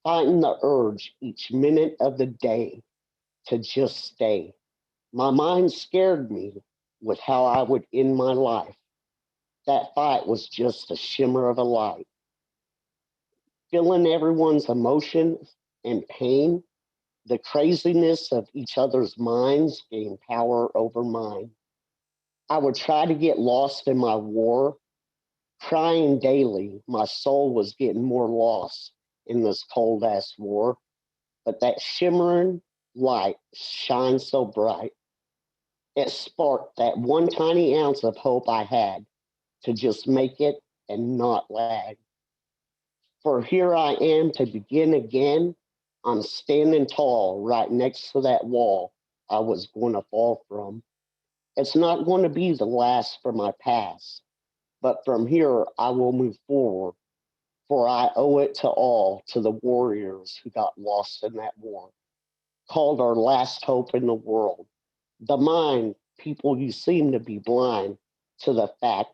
Fighting the urge each minute of the day to just stay. My mind scared me with how I would end my life. That fight was just a shimmer of a light. Feeling everyone's emotions and pain, the craziness of each other's minds gained power over mine. I would try to get lost in my war, crying daily. My soul was getting more lost in this cold ass war, but that shimmering light shines so bright. It sparked that one tiny ounce of hope I had to just make it and not lag. For here I am to begin again. I'm standing tall right next to that wall I was going to fall from. It's not going to be the last for my past, but from here I will move forward, for I owe it to all, to the warriors who got lost in that war, called our last hope in the world. The mind, people, you seem to be blind to the fact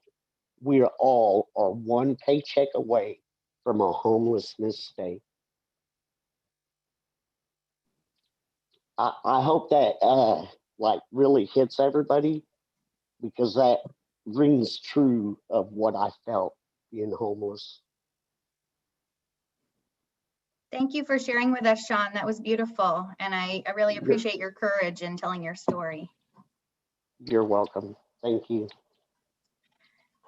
we all are one paycheck away from a homelessness state. I hope that really hits everybody, because that rings true of what I felt being homeless. Thank you for sharing with us, Sean. That was beautiful. And I really appreciate your courage in telling your story. You're welcome. Thank you.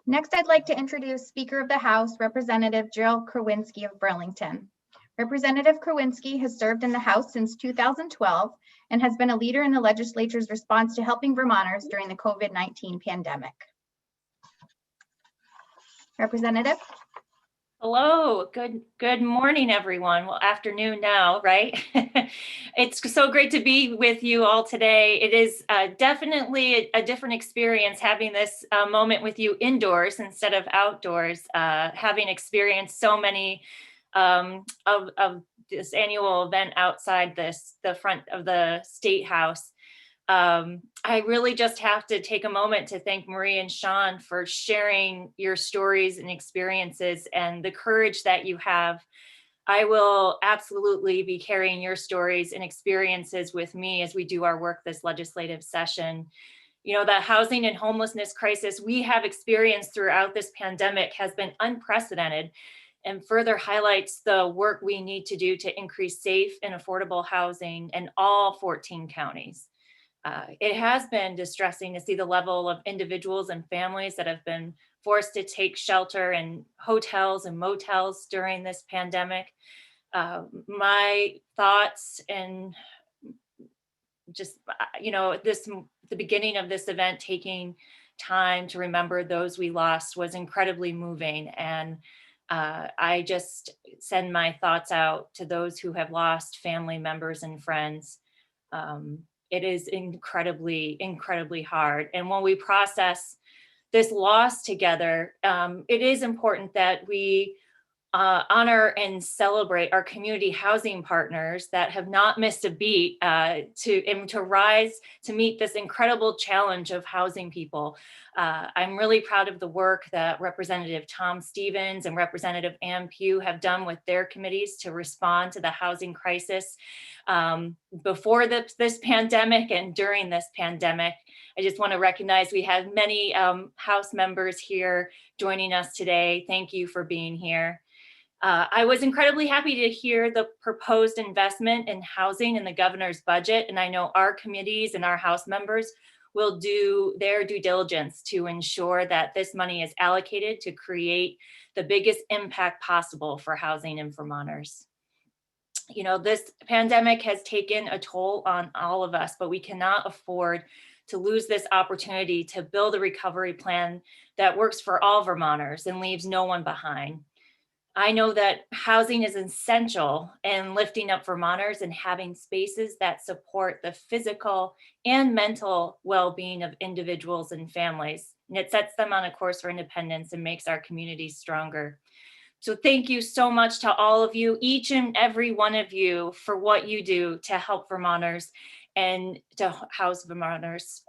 Next, I'd like to introduce Speaker of the House, Representative Gerald Krawinski of Burlington. Representative Krawinski has served in the House since 2012 and has been a leader in the legislature's response to helping Vermonters during the COVID-19 pandemic. Representative. Hello, good morning, everyone. Well, afternoon now, right? It's so great to be with you all today. It is definitely a different experience having this moment with you indoors instead of outdoors, having experienced so many of this annual event outside the front of the State House. I really just have to take a moment to thank Marie and Sean for sharing your stories and experiences and the courage that you have. I will absolutely be carrying your stories and experiences with me as we do our work this legislative session. You know, the housing and homelessness crisis we have experienced throughout this pandemic has been unprecedented and further highlights the work we need to do to increase safe and affordable housing in all 14 counties. It has been distressing to see the level of individuals and families that have been forced to take shelter in hotels and motels during this pandemic. My thoughts and just, the beginning of this event, taking time to remember those we lost was incredibly moving. And I just send my thoughts out to those who have lost family members and friends. It is incredibly, incredibly hard. And when we process this loss together, it is important that we honor and celebrate our community housing partners that have not missed a beat to rise to meet this incredible challenge of housing people. I'm really proud of the work that Representative Tom Stevens and Representative Ann Pugh have done with their committees to respond to the housing crisis before this pandemic and during this pandemic. I just want to recognize we have many House members here joining us today. Thank you for being here. I was incredibly happy to hear the proposed investment in housing in the governor's budget, and I know our committees and our House members will do their due diligence to ensure that this money is allocated to create the biggest impact possible for housing in Vermonters. You know, this pandemic has taken a toll on all of us, but we cannot afford to lose this opportunity to build a recovery plan that works for all Vermonters and leaves no one behind. I know that housing is essential in lifting up Vermonters and having spaces that support the physical and mental well-being of individuals and families. And it sets them on a course for independence and makes our communities stronger. So thank you so much to all of you, each and every one of you, for what you do to help Vermonters and to house Vermonters.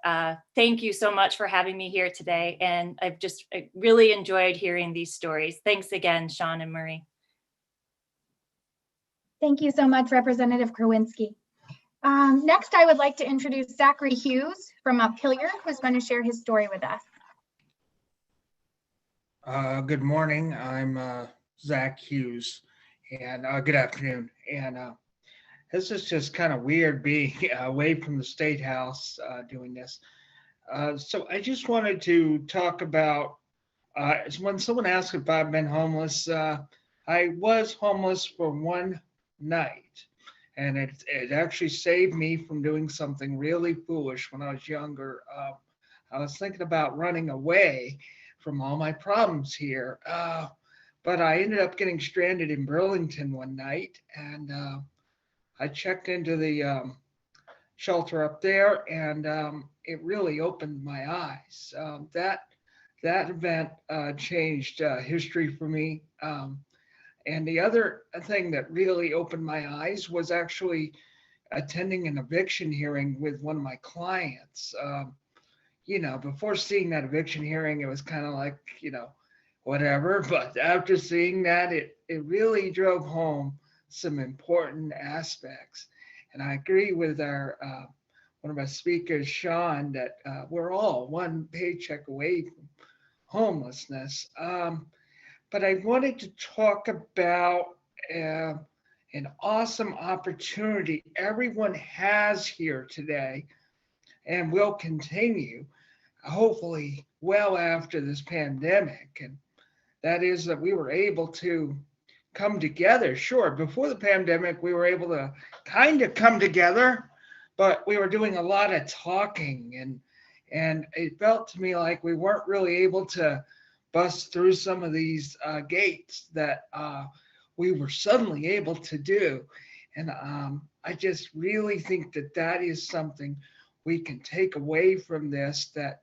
Thank you so much for having me here today. And I really enjoyed hearing these stories. Thanks again, Sean and Marie. Thank you so much, Representative Krawinski. Next, I would like to introduce Zachary Hughes from Montpelier, who's going to share his story with us. Good morning. I'm Zach Hughes, and good afternoon. And this is just kind of weird being away from the State House doing this. So I just wanted to talk about when someone asked if I've been homeless, I was homeless for one night, and it actually saved me from doing something really foolish when I was younger. I was thinking about running away from all my problems here, but I ended up getting stranded in Burlington one night, and I checked into the shelter up there, and it really opened my eyes. That event changed history for me. And the other thing that really opened my eyes was actually attending an eviction hearing with one of my clients. You know, before seeing that eviction hearing, it was kind of like, you know, whatever. But after seeing that, it really drove home some important aspects. And I agree with our one of our speakers, Sean, that we're all one paycheck away from homelessness. But I wanted to talk about an awesome opportunity everyone has here today and will continue, hopefully well after this pandemic. And that is that we were able to come together. Sure, before the pandemic, we were able to kind of come together, but we were doing a lot of talking, and it felt to me like we weren't really able to bust through some of these gates that we were suddenly able to do. And I just really think that that is something we can take away from this, that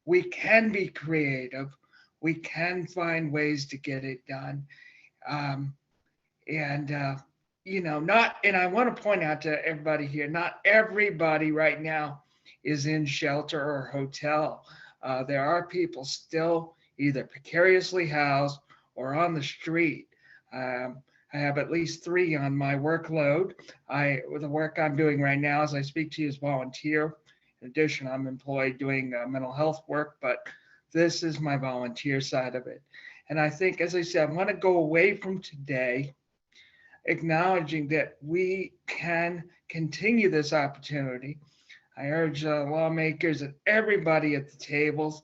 we can be creative, we can find ways to get it done. You know, and I want to point out to everybody here, not everybody right now is in shelter or hotel. There are people still either precariously housed or on the street. I have at least 3 on my workload. The work I'm doing right now as I speak to you is volunteer. In addition, I'm employed doing mental health work, but this is my volunteer side of it. And I think, as I said, I want to go away from today acknowledging that we can continue this opportunity. I urge lawmakers and everybody at the tables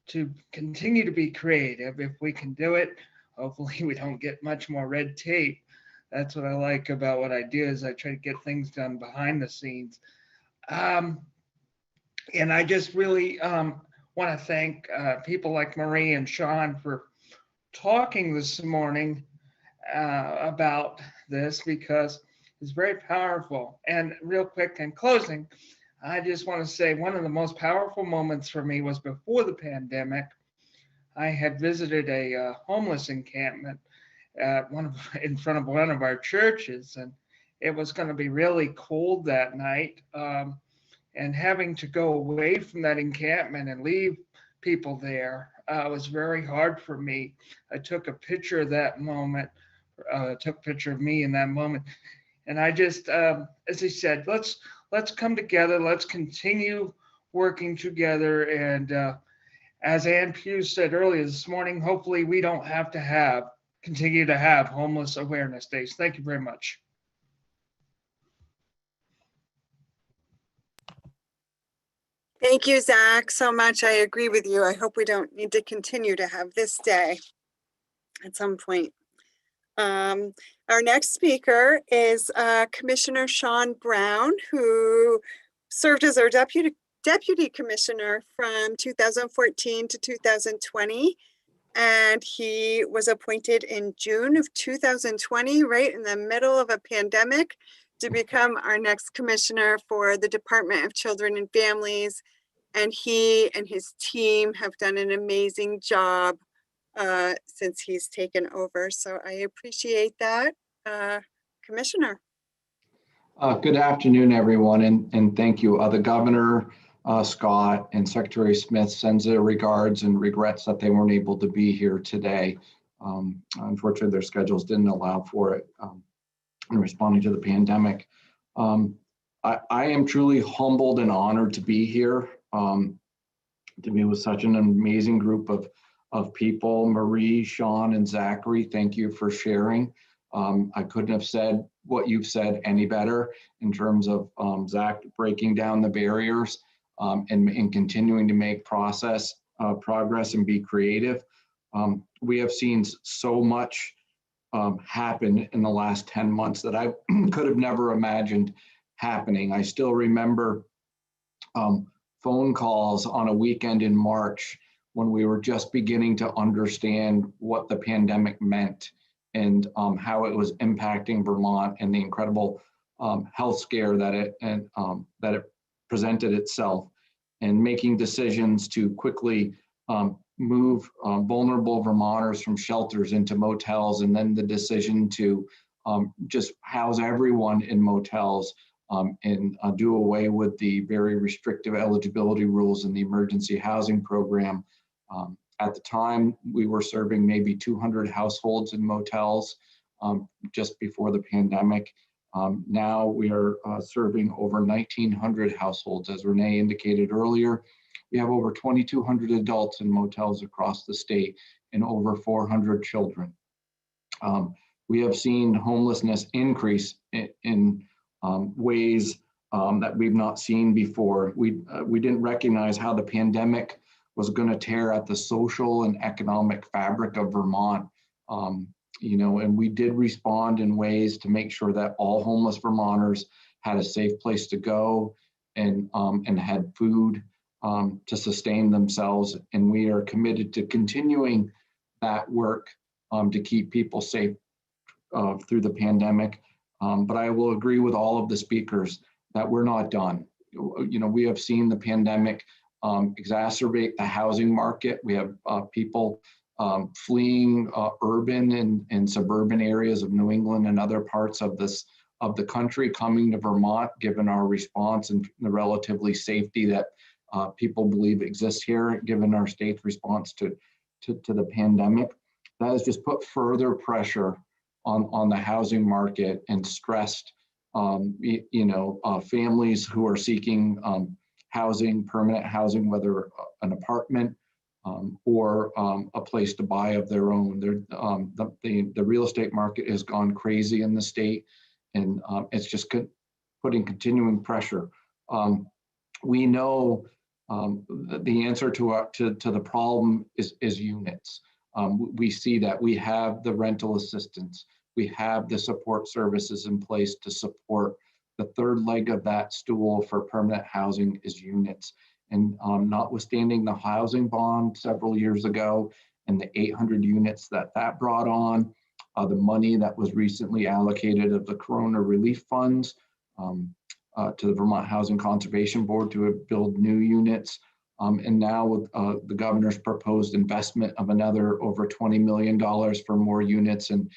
to continue to be creative. If we can do it, hopefully we don't get much more red tape. That's what I like about what I do, is I try to get things done behind the scenes. And I just really want to thank people like Marie and Sean for talking this morning about this, because it's very powerful. And real quick in closing, I just want to say one of the most powerful moments for me was before the pandemic. I had visited a homeless encampment in front of one of our churches, and it was going to be really cold that night. And having to go away from that encampment and leave people there was very hard for me. I took a picture of that moment, took a picture of me in that moment. And I just, as I said, let's come together, let's continue working together. And as Ann Pugh said earlier this morning, hopefully we don't have to continue to have homeless awareness days. Thank you very much. Thank you, Zach, so much. I agree with you. I hope we don't need to continue to have this day at some point. Our next speaker is Commissioner Sean Brown, who served as our deputy commissioner from 2014 to 2020. And he was appointed in June of 2020, right in the middle of a pandemic, to become our next commissioner for the Department of Children and Families. And he and his team have done an amazing job since he's taken over. So I appreciate that, Commissioner. Good afternoon, everyone, and thank you. The Governor, Scott, and Secretary Smith sends their regards and regrets that they weren't able to be here today. Unfortunately, their schedules didn't allow for it in responding to the pandemic. I am truly humbled and honored to be here, to be with such an amazing group of people. Marie, Sean, and Zachary, thank you for sharing. I couldn't have said what you've said any better in terms of Zach breaking down the barriers and continuing to make progress and be creative. We have seen so much happen in the last 10 months that I could have never imagined happening. I still remember phone calls on a weekend in March when we were just beginning to understand what the pandemic meant and how it was impacting Vermont and the incredible health scare that it presented itself, and making decisions to quickly move vulnerable Vermonters from shelters into motels, and then the decision to just house everyone in motels and do away with the very restrictive eligibility rules in the emergency housing program. At the time, we were serving maybe 200 households in motels just before the pandemic. Now we are serving over 1,900 households. As Renee indicated earlier, we have over 2,200 adults in motels across the state and over 400 children. We have seen homelessness increase in ways that we've not seen before. We didn't recognize how the pandemic was going to tear at the social and economic fabric of Vermont. And we did respond in ways to make sure that all homeless Vermonters had a safe place to go and had food to sustain themselves. And we are committed to continuing that work to keep people safe through the pandemic. But I will agree with all of the speakers that we're not done. We have seen the pandemic exacerbate the housing market. We have people fleeing urban and suburban areas of New England and other parts of the country, coming to Vermont, given our response and the relatively safety that people believe exists here, given our state's response to the pandemic. That has just put further pressure on the housing market and stressed families who are seeking housing, permanent housing, whether an apartment or a place to buy of their own. The real estate market has gone crazy in the state, and it's just putting continuing pressure. We know the answer to the problem is units. We see that we have the rental assistance, we have the support services in place to support. The third leg of that stool for permanent housing is units. And notwithstanding the housing bond several years ago and the 800 units that brought on, the money that was recently allocated of the Corona relief funds to the Vermont Housing Conservation Board to build new units. And now with the governor's proposed investment of another over $20 million for more units and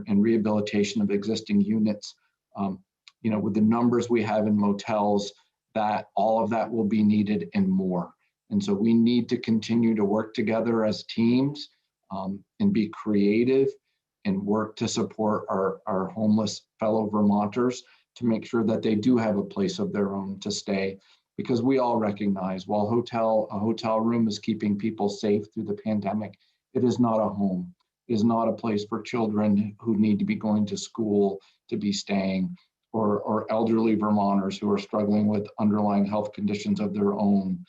rehabilitation of existing units. You know, with the numbers we have in motels, that all of that will be needed and more. And so we need to continue to work together as teams and be creative and work to support our homeless fellow Vermonters to make sure that they do have a place of their own to stay. Because we all recognize while a hotel room is keeping people safe through the pandemic, it is not a home. It is not a place for children who need to be going to school to be staying, or elderly Vermonters who are struggling with underlying health conditions of their own.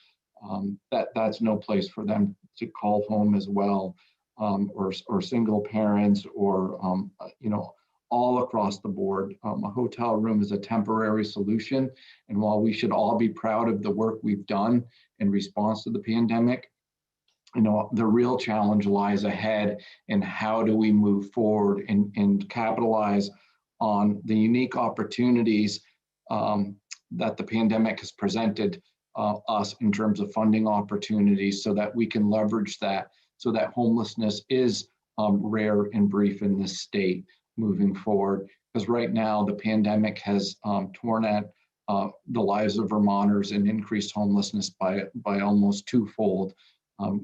That's no place for them to call home as well, or single parents, or you know, all across the board. A hotel room is a temporary solution. And while we should all be proud of the work we've done in response to the pandemic, you know, the real challenge lies ahead in how do we move forward and capitalize on the unique opportunities that the pandemic has presented us in terms of funding opportunities, so that we can leverage that, so that homelessness is rare and brief in this state moving forward. Because right now the pandemic has torn at the lives of Vermonters and increased homelessness by almost twofold,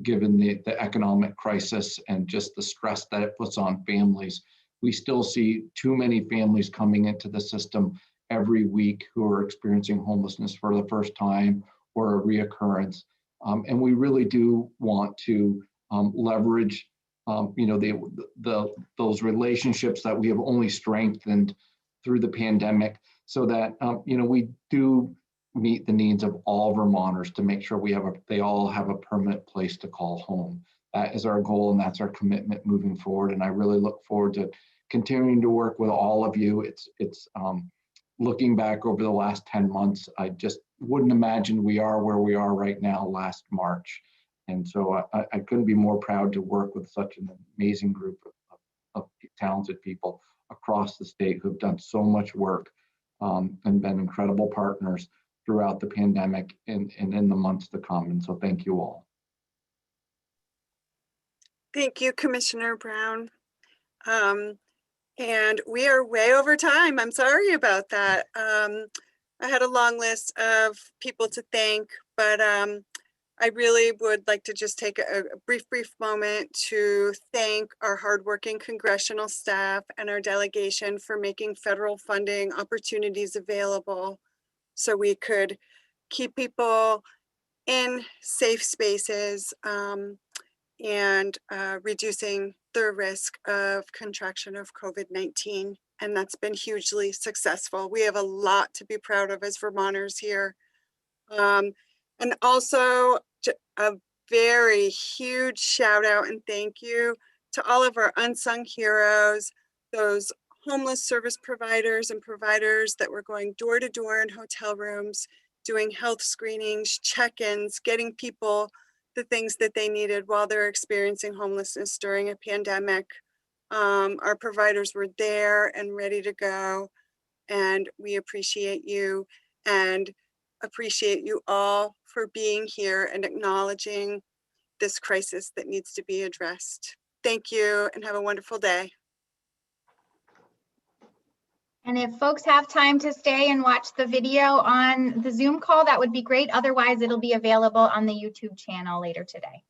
given the economic crisis and just the stress that it puts on families. We still see too many families coming into the system every week who are experiencing homelessness for the first time or a reoccurrence. And we really do want to leverage you know, those relationships that we have only strengthened through the pandemic, so that you know, we do meet the needs of all Vermonters to make sure they all have a permanent place to call home. That is our goal, and that's our commitment moving forward. And I really look forward to continuing to work with all of you. It's looking back over the last 10 months, I just wouldn't imagine we are where we are right now last March. And so I couldn't be more proud to work with such an amazing group of talented people across the state who have done so much work and been incredible partners throughout the pandemic and in the months to come. And so thank you all. Thank you, Commissioner Brown. And we are way over time. I'm sorry about that. I had a long list of people to thank, but I really would like to just take a brief moment to thank our hardworking congressional staff and our delegation for making federal funding opportunities available so we could keep people in safe spaces and reducing the risk of contraction of COVID-19. And that's been hugely successful. We have a lot to be proud of as Vermonters here. And also a very huge shout out and thank you to all of our unsung heroes, those homeless service providers and providers that were going door to door in hotel rooms, doing health screenings, check-ins, getting people the things that they needed while they're experiencing homelessness during a pandemic. Our providers were there and ready to go, and we appreciate you and appreciate you all for being here and acknowledging this crisis that needs to be addressed. Thank you and have a wonderful day. And if folks have time to stay and watch the video on the Zoom call, that would be great. Otherwise, it'll be available on the YouTube channel later today.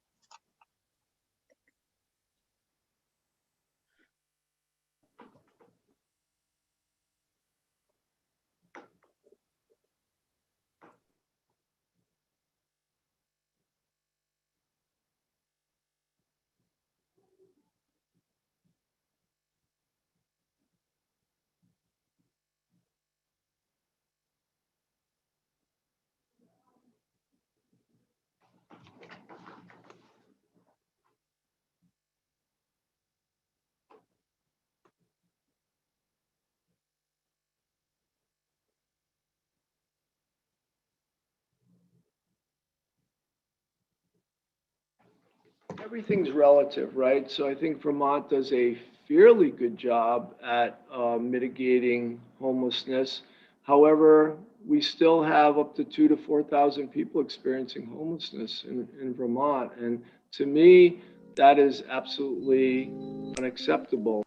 Everything's relative, right? So I think Vermont does a fairly good job at mitigating homelessness. However, we still have up to 2,000 to 4,000 people experiencing homelessness in Vermont. And to me, that is absolutely unacceptable.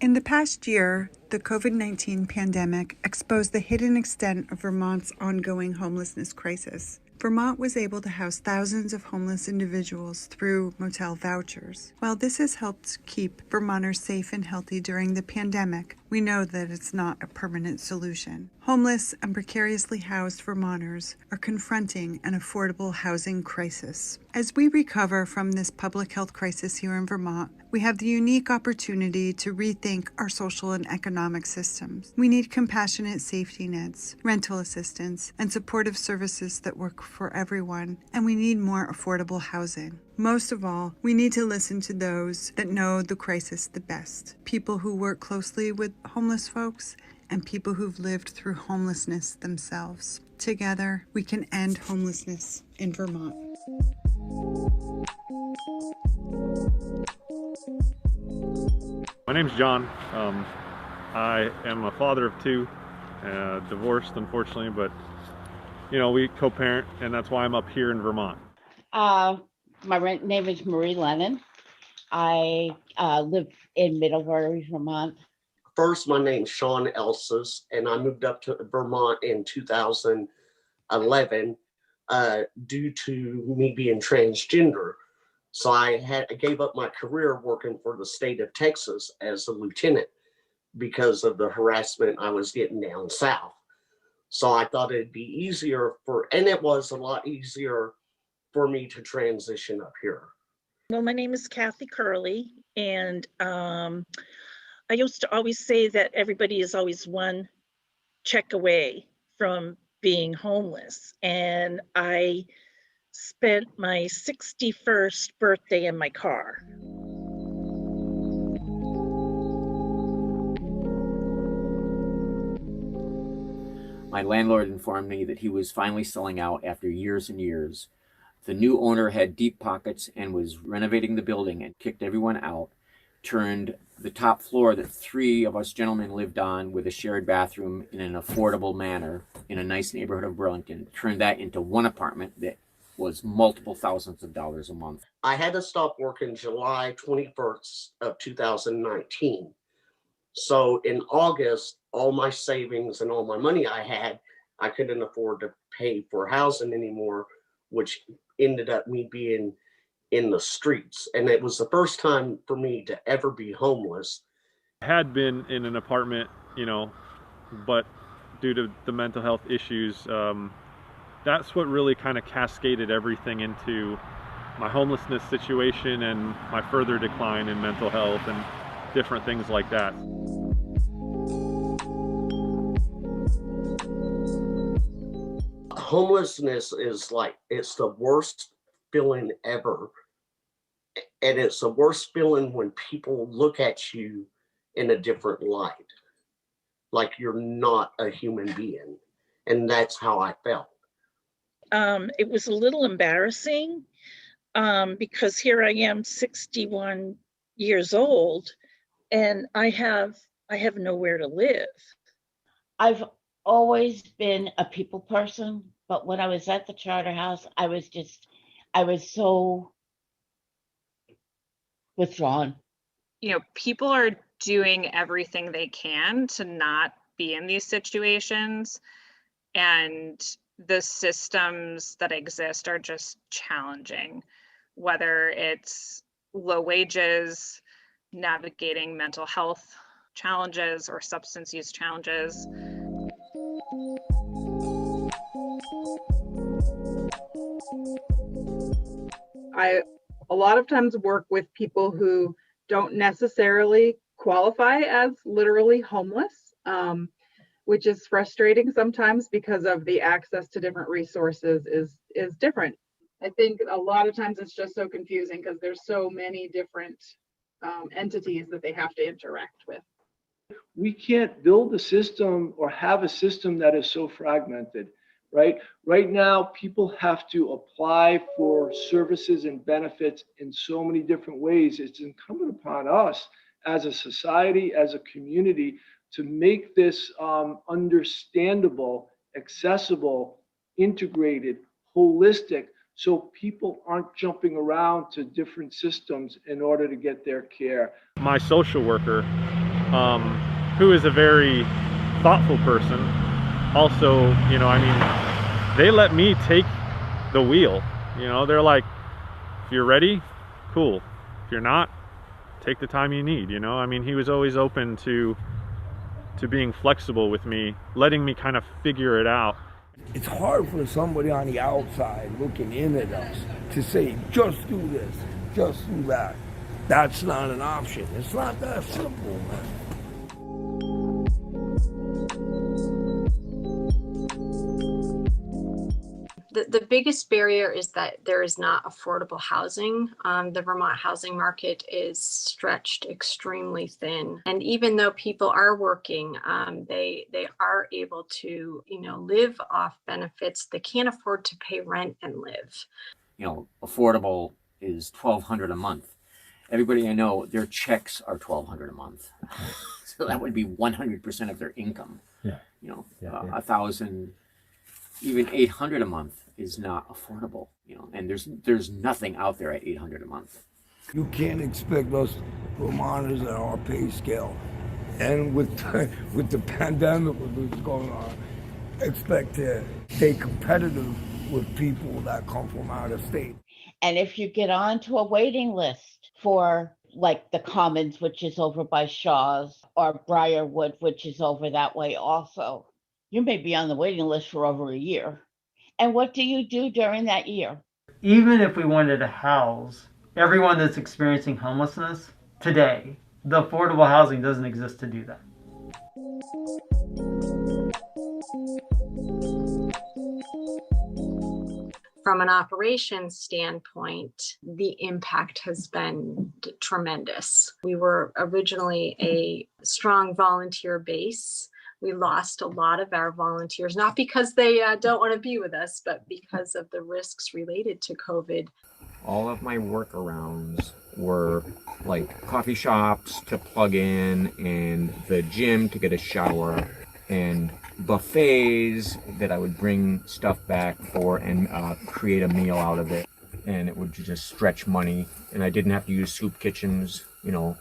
In the past year, the COVID-19 pandemic exposed the hidden extent of Vermont's ongoing homelessness crisis. Vermont was able to house thousands of homeless individuals through motel vouchers. While this has helped keep Vermonters safe and healthy during the pandemic, we know that it's not a permanent solution. Homeless and precariously housed Vermonters are confronting an affordable housing crisis. As we recover from this public health crisis here in Vermont, we have the unique opportunity to rethink our social and economic systems. We need compassionate safety nets, rental assistance, and supportive services that work for everyone, and we need more affordable housing. Most of all, we need to listen to those that know the crisis the best, people who work closely with homeless folks and people who've lived through homelessness themselves. Together, we can end homelessness in Vermont. My name's John. I am a father of two, divorced unfortunately, but you know, we co-parent, and that's why I'm up here in Vermont. My name is Marie Lennon. I live in Middlebury, Vermont. First, my name's Sean Elsis, and I moved up to Vermont in 2011 due to me being transgender. So I gave up my career working for the state of Texas as a lieutenant because of the harassment I was getting down south. So I thought it'd be easier and it was a lot easier for me to transition up here. Well, my name is Kathy Curley, and I used to always say that everybody is always one check away from being homeless. And I spent my 61st birthday in my car. My landlord informed me that he was finally selling out after years and years. The new owner had deep pockets and was renovating the building and kicked everyone out, turned the top floor that three of us gentlemen lived on with a shared bathroom in an affordable manner in a nice neighborhood of Burlington, turned that into one apartment that was multiple thousands of dollars a month. I had to stop working July 21st of 2019. So in August, all my savings and all my money I had, I couldn't afford to pay for housing anymore, which ended up me being in the streets. And it was the first time for me to ever be homeless. I had been in an apartment, you know, but due to the mental health issues, that's what really kind of cascaded everything into my homelessness situation and my further decline in mental health and different things like that. Homelessness is like, it's the worst feeling ever. And it's the worst feeling when people look at you in a different light, like you're not a human being. And that's how I felt. It was a little embarrassing because here I am 61 years old and I have nowhere to live. I've always been a people person, but when I was at the Charter House, I was so withdrawn. You know, people are doing everything they can to not be in these situations, and the systems that exist are just challenging, whether it's low wages, navigating mental health challenges or substance use challenges. I a lot of times work with people who don't necessarily qualify as literally homeless, which is frustrating sometimes because of the access to different resources is different. I think a lot of times it's just so confusing because there's so many different entities that they have to interact with. We can't build a system or have a system that is so fragmented, right? Right now, people have to apply for services and benefits in so many different ways. It's incumbent upon us as a society, as a community, to make this understandable, accessible, integrated, holistic, so people aren't jumping around to different systems in order to get their care. My social worker, who is a very thoughtful person, also, you know, I mean, they let me take the wheel. You know, they're like, if you're ready, cool. If you're not, take the time you need, you know? I mean, he was always open to being flexible with me, letting me kind of figure it out. It's hard for somebody on the outside looking in at us to say, just do this, just do that. That's not an option. It's not that simple, man. The biggest barrier is that there is not affordable housing. The Vermont housing market is stretched extremely thin. And even though people are working, they are able to, you know, live off benefits. They can't afford to pay rent and live. You know, affordable is $1,200 a month. Everybody I know, their checks are $1,200 a month. So that would be 100% of their income. Yeah. You know, 1,000, even 800 a month is not affordable, you know, and there's nothing out there at 800 a month. You can't expect us Vermonters at our pay scale, and with the pandemic, with what's going on, expect to stay competitive with people that come from out of state. And if you get onto a waiting list for like the Commons, which is over by Shaw's, or Briarwood, which is over that way also, you may be on the waiting list for over a year. And what do you do during that year? Even if we wanted to house everyone that's experiencing homelessness today, the affordable housing doesn't exist to do that. From an operations standpoint, the impact has been tremendous. We were originally a strong volunteer base. We lost a lot of our volunteers, not because they don't want to be with us, but because of the risks related to COVID. All of my workarounds were like coffee shops to plug in and the gym to get a shower and buffets that I would bring stuff back for and create a meal out of it. And it would just stretch money. And I didn't have to use soup kitchens, you know.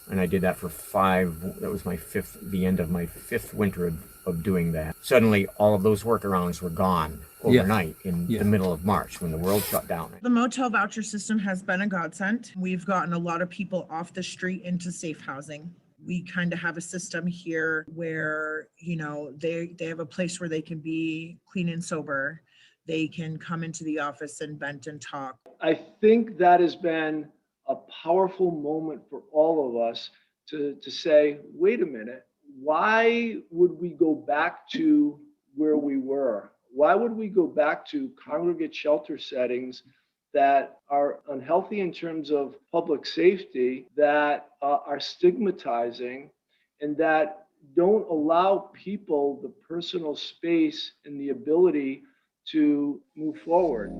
And I did that for that was the end of my fifth winter of doing that. Suddenly, all of those workarounds were gone overnight in the middle of March when the world shut down. The motel voucher system has been a godsend. We've gotten a lot of people off the street into safe housing. We kind of have a system here where, you know, they have a place where they can be clean and sober. They can come into the office and vent and talk. I think that has been a powerful moment for all of us to say, wait a minute, why would we go back to where we were? Why would we go back to congregate shelter settings that are unhealthy in terms of public safety, that are stigmatizing, and that don't allow people the personal space and the ability to move forward?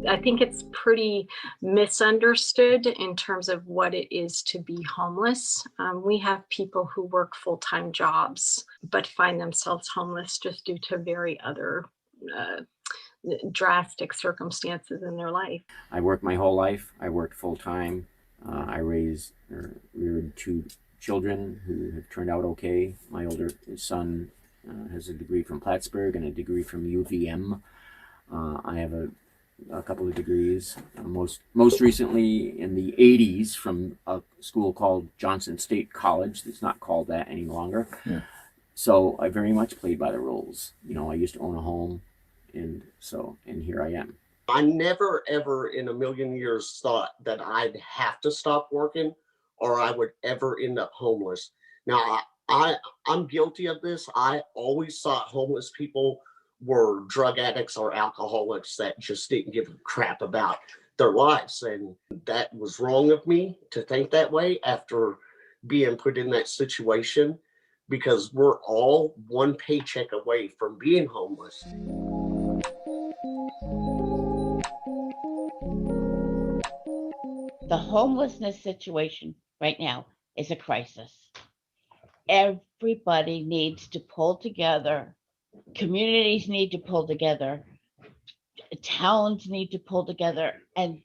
I think it's pretty misunderstood in terms of what it is to be homeless. We have people who work full-time jobs, but find themselves homeless just due to very other drastic circumstances in their life. I worked my whole life. I worked full-time. I reared 2 children who have turned out okay. My older son has a degree from Plattsburgh and a degree from UVM. I have a couple of degrees, most recently in the 80s from a school called Johnson State College. It's not called that any longer. Yeah. So I very much played by the rules. You know, I used to own a home, and here I am. I never ever in a million years thought that I'd have to stop working or I would ever end up homeless. Now, I'm guilty of this. I always thought homeless people were drug addicts or alcoholics that just didn't give a crap about their lives. And that was wrong of me to think that way after being put in that situation, because we're all one paycheck away from being homeless. The homelessness situation right now is a crisis. Everybody needs to pull together. Communities need to pull together. Towns need to pull together and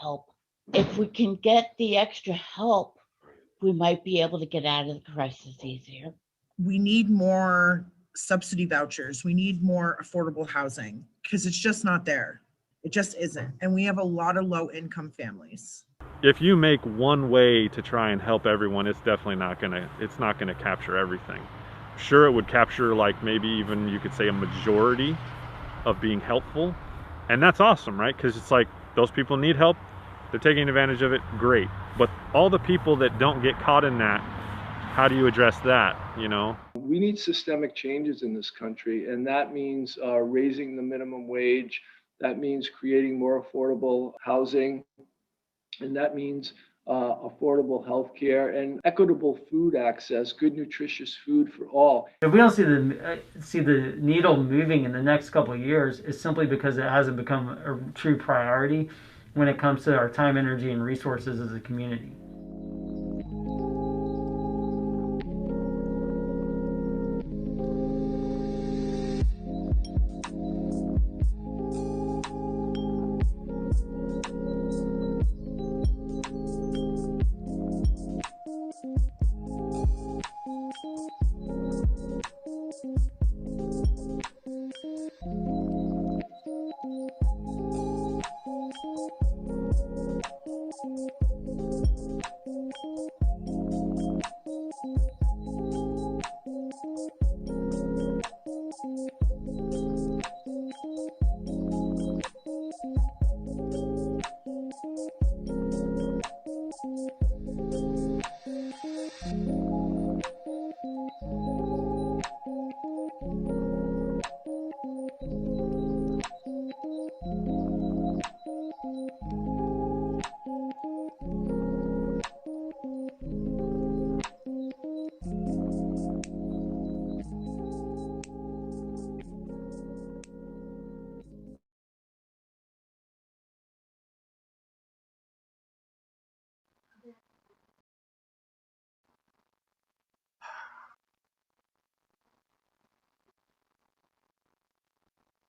help. If we can get the extra help, we might be able to get out of the crisis easier. We need more subsidy vouchers. We need more affordable housing because it's just not there. It just isn't. And we have a lot of low income families. If you make one way to try and help everyone, it's definitely not gonna capture everything. Sure, it would capture, like, maybe even you could say a majority of being helpful, and that's awesome, right? Because it's like, those people need help, they're taking advantage of it, great. But all the people that don't get caught in that, how do you address that, you know? We need systemic changes in this country, and that means raising the minimum wage. That means creating more affordable housing, and that means affordable health care and equitable food access, good nutritious food for all. If we don't see the needle moving in the next couple of years, it's simply because it hasn't become a true priority when it comes to our time, energy, and resources as a community.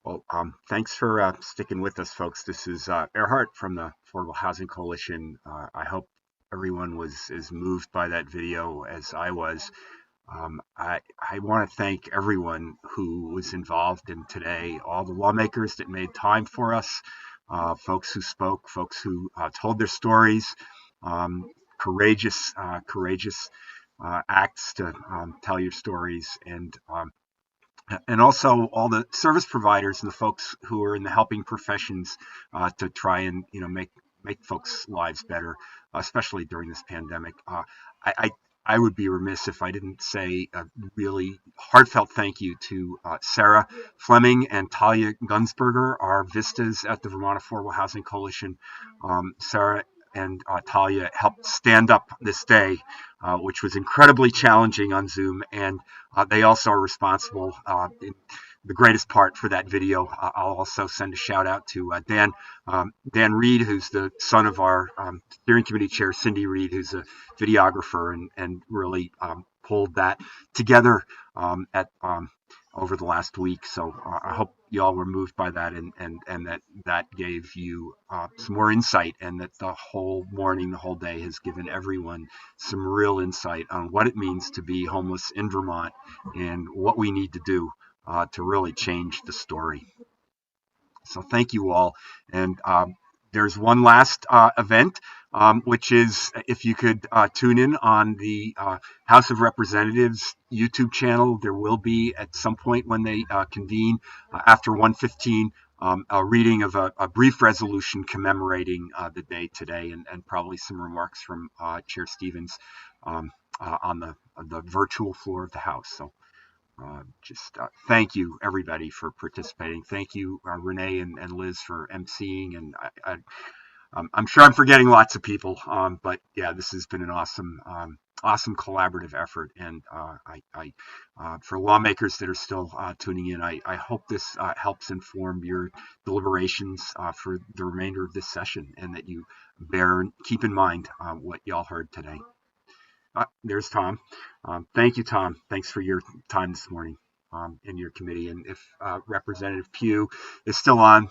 Well, thanks for sticking with us, folks. This is Earhart from the Affordable Housing Coalition. I hope everyone was as moved by that video as I was. I want to thank everyone who was involved in today, all the lawmakers that made time for us, folks who spoke, folks who told their stories, courageous acts to tell your stories, and also all the service providers and the folks who are in the helping professions to try and make folks' lives better, especially during this pandemic. I would be remiss if I didn't say a really heartfelt thank you to Sarah Fleming and Talia Gunsberger, our vistas at the Vermont Affordable Housing Coalition. Sarah and Talia helped stand up this day, which was incredibly challenging on Zoom, and they also are responsible in the greatest part for that video. I'll also send a shout out to Dan Reed, who's the son of our steering committee chair, Cindy Reed, who's a videographer and really pulled that together over the last week. So I hope you all were moved by that and that gave you some more insight, and that the whole morning, the whole day has given everyone some real insight on what it means to be homeless in Vermont and what we need to do to really change the story. So thank you all. And there's one last event, which is if you could tune in on the House of Representatives YouTube channel. There will be at some point when they convene after 1:15 a reading of a brief resolution commemorating the day today, and probably some remarks from Chair Stevens on the virtual floor of the House. So thank you everybody for participating. Thank you Renee and Liz for emceeing, and I'm sure I'm forgetting lots of people, but yeah, this has been an awesome awesome collaborative effort. And for lawmakers that are still tuning in, I hope this helps inform your deliberations for the remainder of this session, and that you keep in mind what y'all heard today. There's Tom. Thank you, Tom. Thanks for your time this morning in your committee. And if Representative Pugh is still on,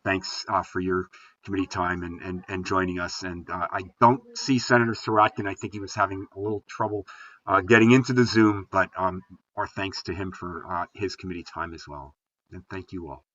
thanks for your committee time and joining us. And I don't see Senator Sirotkin. I think he was having a little trouble getting into the Zoom, but our thanks to him for his committee time as well. And thank you all.